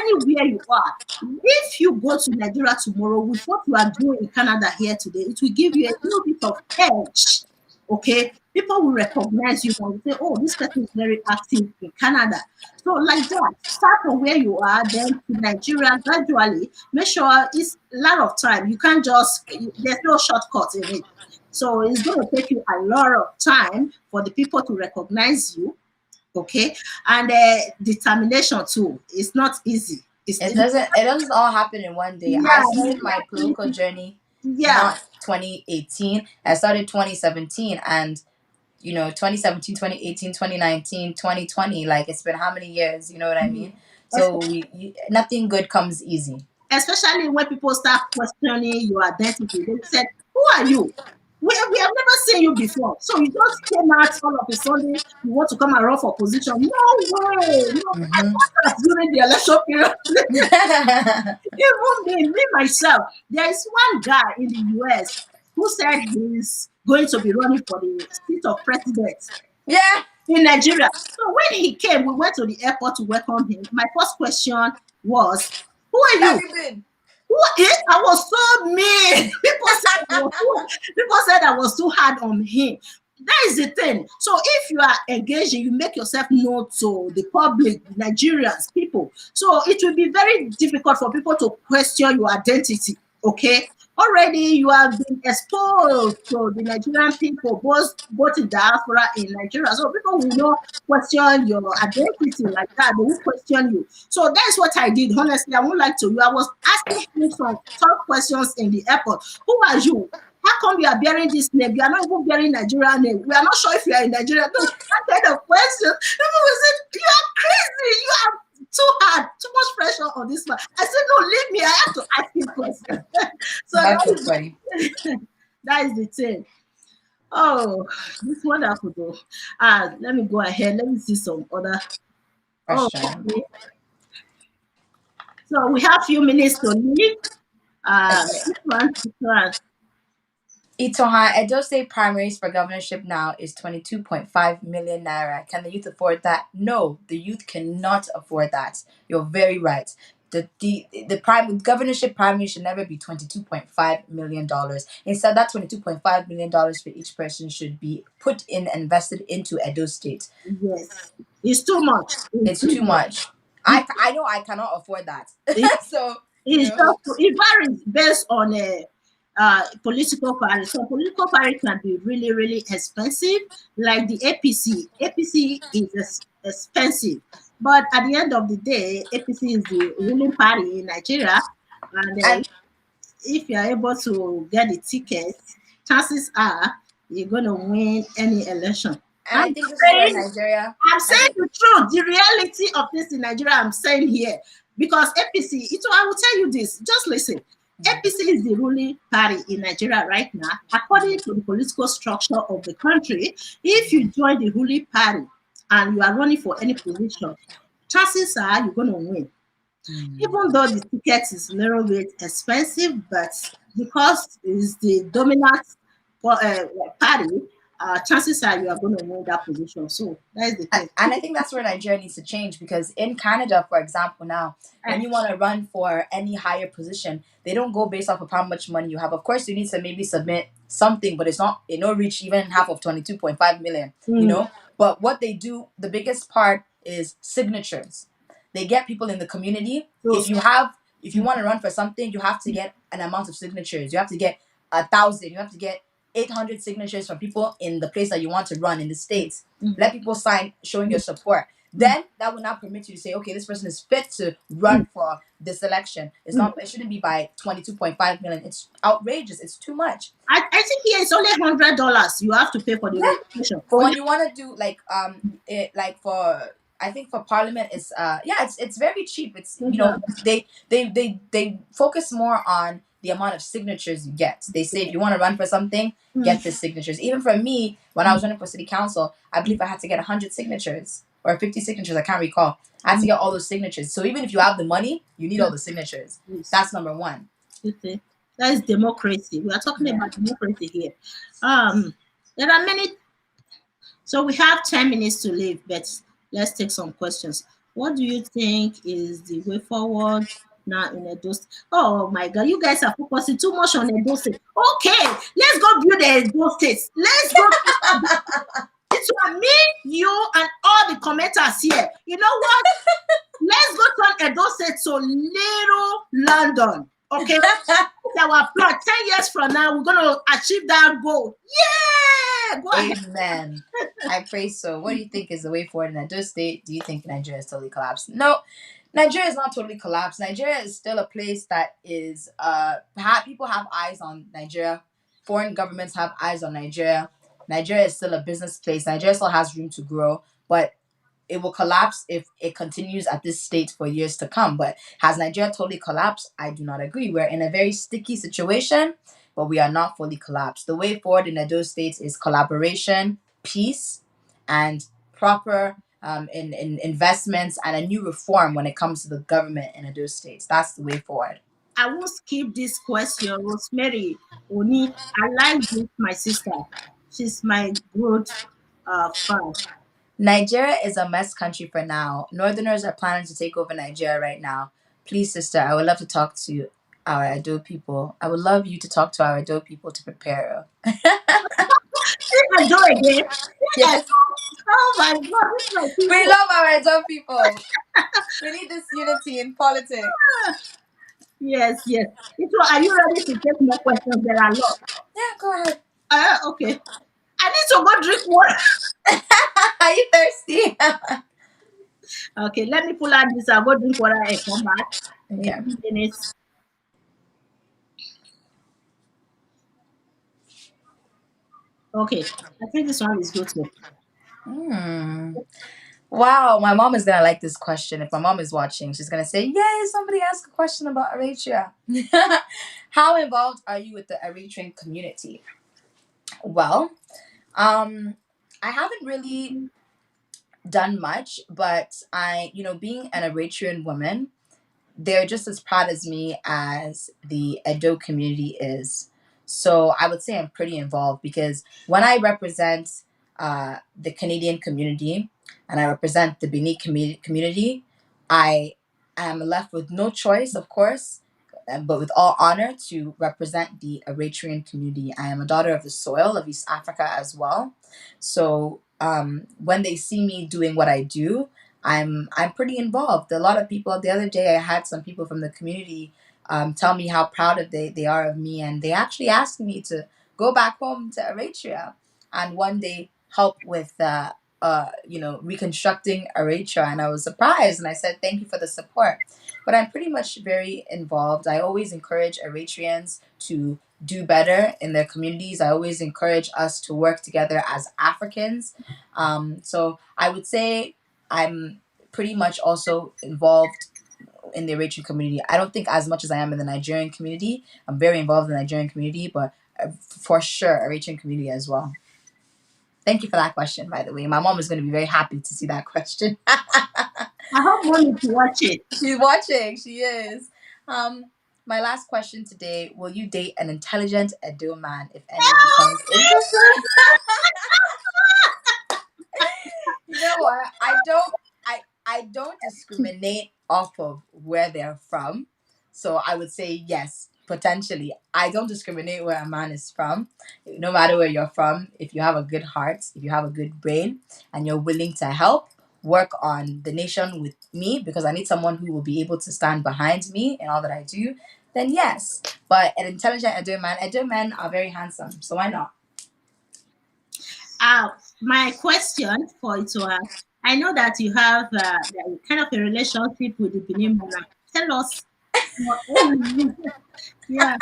anywhere you are. If you go to Nigeria tomorrow with what you are doing in Canada here today, it will give you a little bit of edge. Okay, people will recognize you and say, "Oh, this person is very active in Canada." So, like that, start from where you are, then to Nigeria gradually. Make sure it's a lot of time. You can't there's no shortcut in it. So, it's going to take you a lot of time for the people to recognize you. Okay. And determination too. It's not easy. It doesn't all happen in one day. I Yeah, started my political journey yeah. not 2018. I started 2017, and 2017, 2018, 2019, 2020. Like, it's been how many years, you know what I mean? So nothing good comes easy. Especially when people start questioning your identity. They said, "Who are you? We have never seen you before. So you just came out all of a sudden, you want to come and run for position." No way. No, I Hmm. thought that during the election period. Even me myself, there is one guy in the US who said he's going to be running for the seat of president Yeah. in Nigeria. So when he came, we went to the airport to welcome him. My first question was, "Who are Have you?" you been? What is? I was so mean. People said I was too hard on him. That is the thing. So if you are engaging, you make yourself known to the public, Nigerians, people. So it will be very difficult for people to question your identity. Okay. Already you have been exposed to the Nigerian people, both in diaspora in Nigeria. So people will not question your identity like that. They will question you. So that's what I did. Honestly, I won't lie to you. I was asking him some tough questions in the airport. Who are you? How come you are bearing this name? You are not even bearing Nigerian name. We are not sure if you are in Nigeria. No, that kind of question. People will say, "You are crazy. You are too hard, too much pressure on this man." I said, "No, leave me. I have to ask him questions." So That's so funny. that is the thing. Oh, this wonderful though. Let me go ahead. Let me see some other. Oh, Question. okay. So we have few minutes to leave. Okay. This one. Itohan, Edo State primaries for governorship now is 22.5 million naira. Can the youth afford that? No, the youth cannot afford that. You're very right. The prime governorship primary should never be $22.5 million. Instead, that $22.5 million for each person should be put in and invested into Edo State. Yes, it's too much. It's It's too too much. much. It, I know I cannot afford that. it, So, it's just it varies based on a political party. So political party can be really, really expensive, like the APC. APC is expensive, but at the end of the day, APC is the ruling party in Nigeria, and and if you are able to get the tickets, chances are you're going to win any election. and I I'm think this is where saying, Nigeria I'm I saying think the truth, the reality of this in Nigeria. I'm saying here because APC. I will tell you this. Just listen. APC is the ruling party in Nigeria right now. According to the political structure of the country, if you join the ruling party and you are running for any position, chances are you're going to win. Mm. Even though the ticket is a little bit expensive, but because it's the dominant party, chances are you are going to win that position. So that is the thing. And I think that's where Nigeria needs to change, because in Canada, for example, now when you want to run for any higher position, they don't go based off of how much money you have. Of course, you need to maybe submit something, but it's not, it no reach even half of 22.5 million, you Mm, know. But what they do, the biggest part is signatures. They get people in the community. so, If you want to run for something, you have to get an amount of signatures. You have to get 1,000. You have to get 800 signatures from people in the place that you want to run in the states. mm, Let people sign showing your support. mm, Then that will now permit you to say, okay, this person is fit to mm, run for this election. It's mm. not, it shouldn't be by 22.5 million. It's outrageous. It's too much. I think here it's only $100 you have to pay for the Yeah. registration. But Only when you want to do like it like for, I think for parliament it's yeah, it's very cheap. It's, you know, they focus more on the amount of signatures you get. They say if you want to run for something, mm, get the signatures. Even for me, when I was running for city council, I believe I had to get 100 signatures or 50 signatures. I can't recall. I had to mm, get all those signatures. So even if you have the money, you need all mm, the signatures. yes. That's number one. Okay. That is democracy. We are talking Yeah. about democracy here. There are many. So we have 10 minutes to leave, but let's take some questions. What do you think is the way forward now in Edo State? Oh my God, you guys are focusing too much on Edo State. Okay, let's go build the Edo State. Let's go. It's me, you, and all the commenters here. You know what? Let's go turn Edo State to little London. Okay, it's our plot. 10 years from now, we're gonna achieve that goal. Yeah, go ahead. Amen. I pray so. What do you think is the way forward in Edo State? Do you think Nigeria is totally collapsed? No, Nigeria is not totally collapsed. Nigeria is still a place that is people have eyes on Nigeria. Foreign governments have eyes on Nigeria. Nigeria is still a business place. Nigeria still has room to grow, but it will collapse if it continues at this state for years to come. But has Nigeria totally collapsed? I do not agree. We're in a very sticky situation, but we are not fully collapsed. The way forward in Edo States is collaboration, peace, and proper in investments and a new reform when it comes to the government in Edo States. That's the way forward. I won't skip this question. Rosemary Oni, I like this, my sister. She's my good friend. Nigeria is a mess country for now. Northerners are planning to take over Nigeria right now. Please, sister, I would love to talk to our Edo people. I would love you to talk to our Edo people to prepare. Sing and do again. Sing and Yes, do. Oh my God, this is my we people. love our Edo people. We need this unity in politics. Yes, yes. So are you ready to take more questions? There are a lot. Yeah, go ahead. Okay. I need to go drink water. Are you thirsty? Okay, let me pull out this. I'll go drink water and come back in Okay. 2 minutes. Okay, I think this one is good too. Hmm. Wow, my mom is gonna like this question. If my mom is watching, she's gonna say, "Yay, somebody asked a question about Eritrea." How involved are you with the Eritrean community? Well, um, I haven't really done much, but being an Eritrean woman, they're just as proud as me as the Edo community is. So I would say I'm pretty involved, because when I represent the Canadian community and I represent the Benin community, I am left with no choice, of course, but with all honor to represent the Eritrean community. I am a daughter of the soil of East Africa as well. So when they see me doing what I do, I'm pretty involved. A lot of people, the other day I had some people from the community tell me how proud they are of me, and they actually asked me to go back home to Eritrea and one day help with reconstructing Eritrea. And I was surprised, and I said thank you for the support. But I'm pretty much very involved. I always encourage Eritreans to do better in their communities. I always encourage us to work together as Africans. So I would say I'm pretty much also involved in the Eritrean community. I don't think as much as I am in the Nigerian community. I'm very involved in the Nigerian community, but for sure, Eritrean community as well. Thank you for that question, by the way. My mom is going to be very happy to see that question. I hope mom is watching. She's watching. She is. Um, my last question today: will you date an intelligent Edo man if any becomes interested? You know what? I don't discriminate off of where they're from. So I would say yes, potentially. I don't discriminate where a man is from. No matter where you're from, if you have a good heart, if you have a good brain, and you're willing to help work on the nation with me, because I need someone who will be able to stand behind me in all that I do, then yes. But an intelligent Edo men are very handsome, so why not? Uh, my question for Itohan, I know that you have kind of a relationship with the Benin monarch. Tell us what, yeah.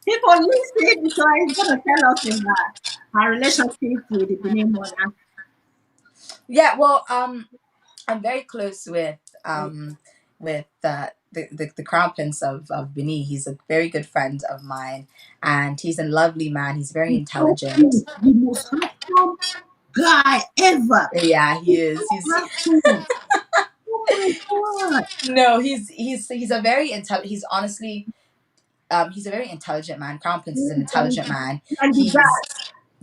People listen, so he's gonna tell us about our relationship with the Benin monarch. Yeah, well, I'm very close with the crown prince of Benin. He's a very good friend of mine, and he's a lovely man. He's very He's so intelligent. cute, the most handsome guy ever. Yeah, he He's is. so handsome. Oh my god. No, he's a very He's honestly he's a very intelligent man. Crown prince is an intelligent man. And the He's guy.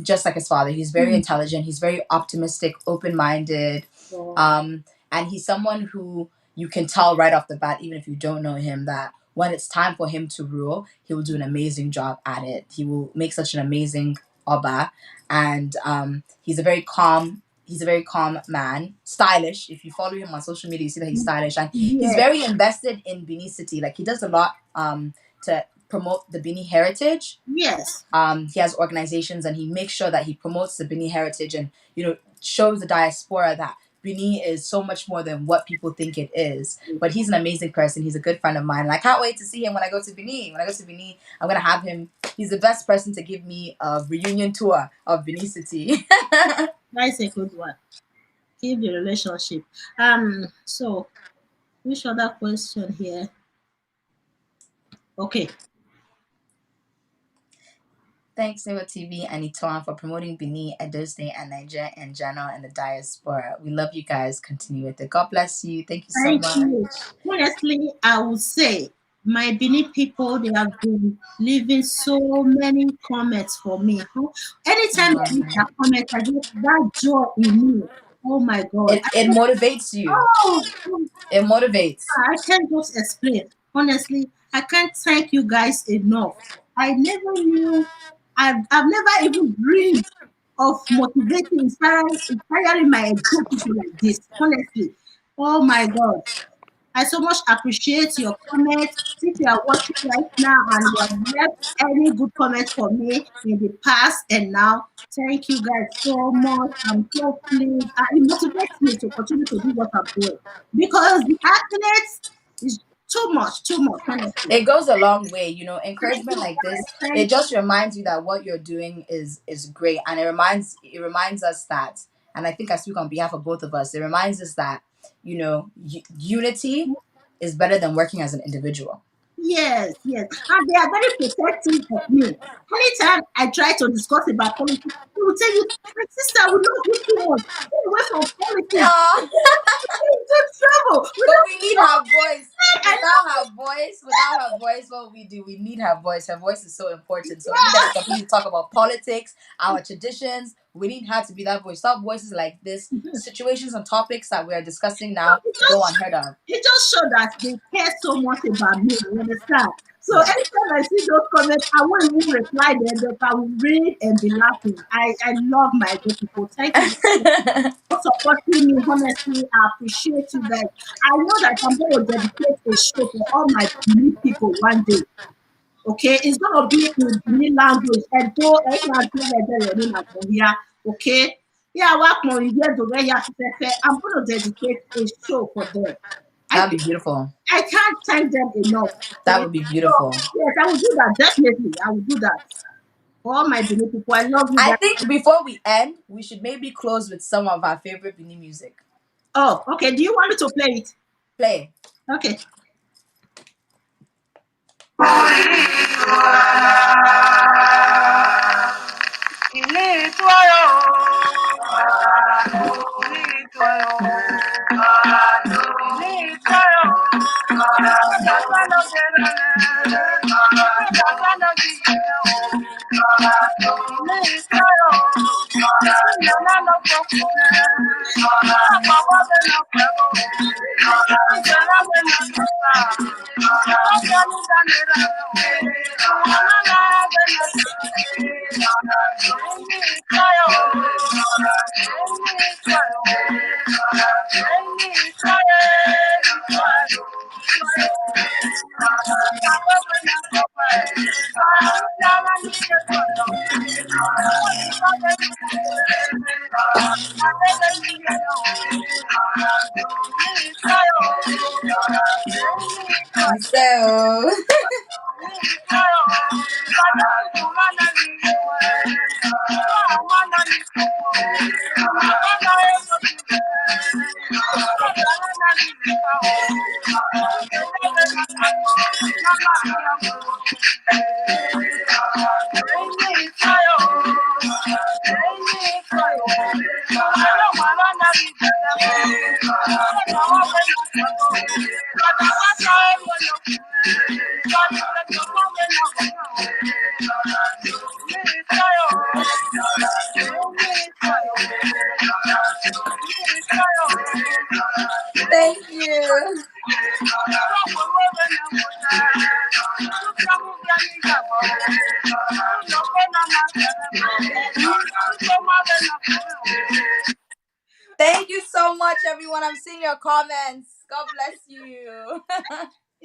just like his father. He's very intelligent. He's very optimistic, open minded. Oh, Um, and he's someone who you can tell right off the bat, even if you don't know him, that when it's time for him to rule, he will do an amazing job at it. He will make such an amazing Oba, and he's a very calm. He's a very calm man, stylish. If you follow him on social media, you see that he's stylish, and he's yeah. very invested in Benin City. Like he does a lot to promote the Benin heritage. Yes. He has organizations and he makes sure that he promotes the Bini heritage and shows the diaspora that Bini is so much more than what people think it is. But he's an amazing person. He's a good friend of mine. And I can't wait to see him when I go to Bini. When I go to Bini, I'm gonna have him. He's the best person to give me a reunion tour of Bini City. That's a good one. Keep the relationship. So which other question here? Okay. Thanks, Neighbor TV and Itohan for promoting Bini, Edo State, and Nigeria in general and the diaspora. We love you guys. Continue with it. God bless you. Thank you so Thank much. you. Honestly, I would say my Benin people, they have been leaving so many comments for me. Anytime I read that comment, I get that joy in me. Oh my God. It motivates you. Oh, It motivates. I can't just explain. Honestly, I can't thank you guys enough. I never knew, I've never even dreamed of motivating, inspiring my Edo people like this. Honestly. Oh my God. I so much appreciate your comments. If you are watching right now and you have left any good comments for me in the past and now, thank you guys so much. I'm so pleased. It motivates me to continue to do what I'm doing because the happiness is too much, honestly. It goes a long way, Thank encouragement you like this. guys. It Thank you. just reminds you that what you're doing is great, and it reminds us that, and I think I speak on behalf of both of us. It reminds us that unity is better than working as an individual. Yes, yes. And they are very protective of me. Anytime I try to discuss about politics, they will tell you, my sister, we love you too much. Stay away from politics. Yeah. We're in good trouble. We But don't we need her voice. I love Without her voice, what we do, we need her voice. Her voice is so important. So we need her to yeah. continue to talk about politics, our traditions. We need her to be that voice. Stop voices like this, situations and topics that we are discussing So now go unheard of. it just show that they care so much about me. You understand? So Yeah. anytime I see those comments, I won't even reply them, but I will read and be laughing. I love my good people. Thank you for supporting me. Honestly, I appreciate you guys. I know that I'm going to dedicate a show for all my new people one day. Okay, it's gonna be in Benin language. And though here, okay. Yeah, work more here to where you have to say, I'm gonna dedicate a show for them. I That'd be beautiful. I can't thank them enough. That Okay. would be So beautiful. yes, I will do that definitely. I will do that. For all my Benin people, I love you I guys. think before we end, we should maybe close with some of our favorite Benin music. Oh, okay. Do you want me to play it? Play. Okay. Ilé ètò ayọ̀ ilé ètò ayọ̀ ilé So thank you. Thank you so much, everyone. I'm seeing your comments. God bless you.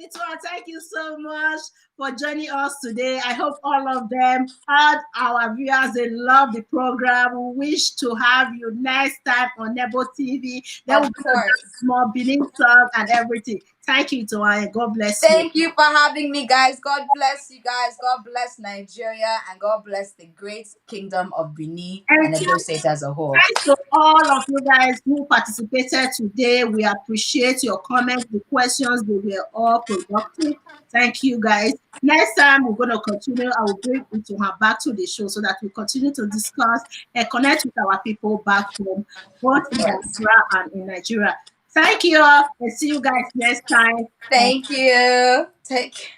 Itohan, thank you so much for joining us today. I hope all of them, all our viewers, they love the program. We wish to have you next time on Nebo TV. Then we're Of going to course. dance more Benin song and everything. Thank you, Itohan. God bless you. Thank you for having me, guys. God bless you guys. God bless Nigeria and God bless the great kingdom of Benin And and the Edo State as a whole. thanks to all of you guys who participated today. We appreciate your comments, the questions. They were all productive. Thank you, guys. Next time, we're going to continue. I will bring Itohan back to the show so that we continue to discuss and connect with our people back home, both Of in course. diaspora and in Nigeria. Thank you all, and see you guys next time. Thank you. Take care.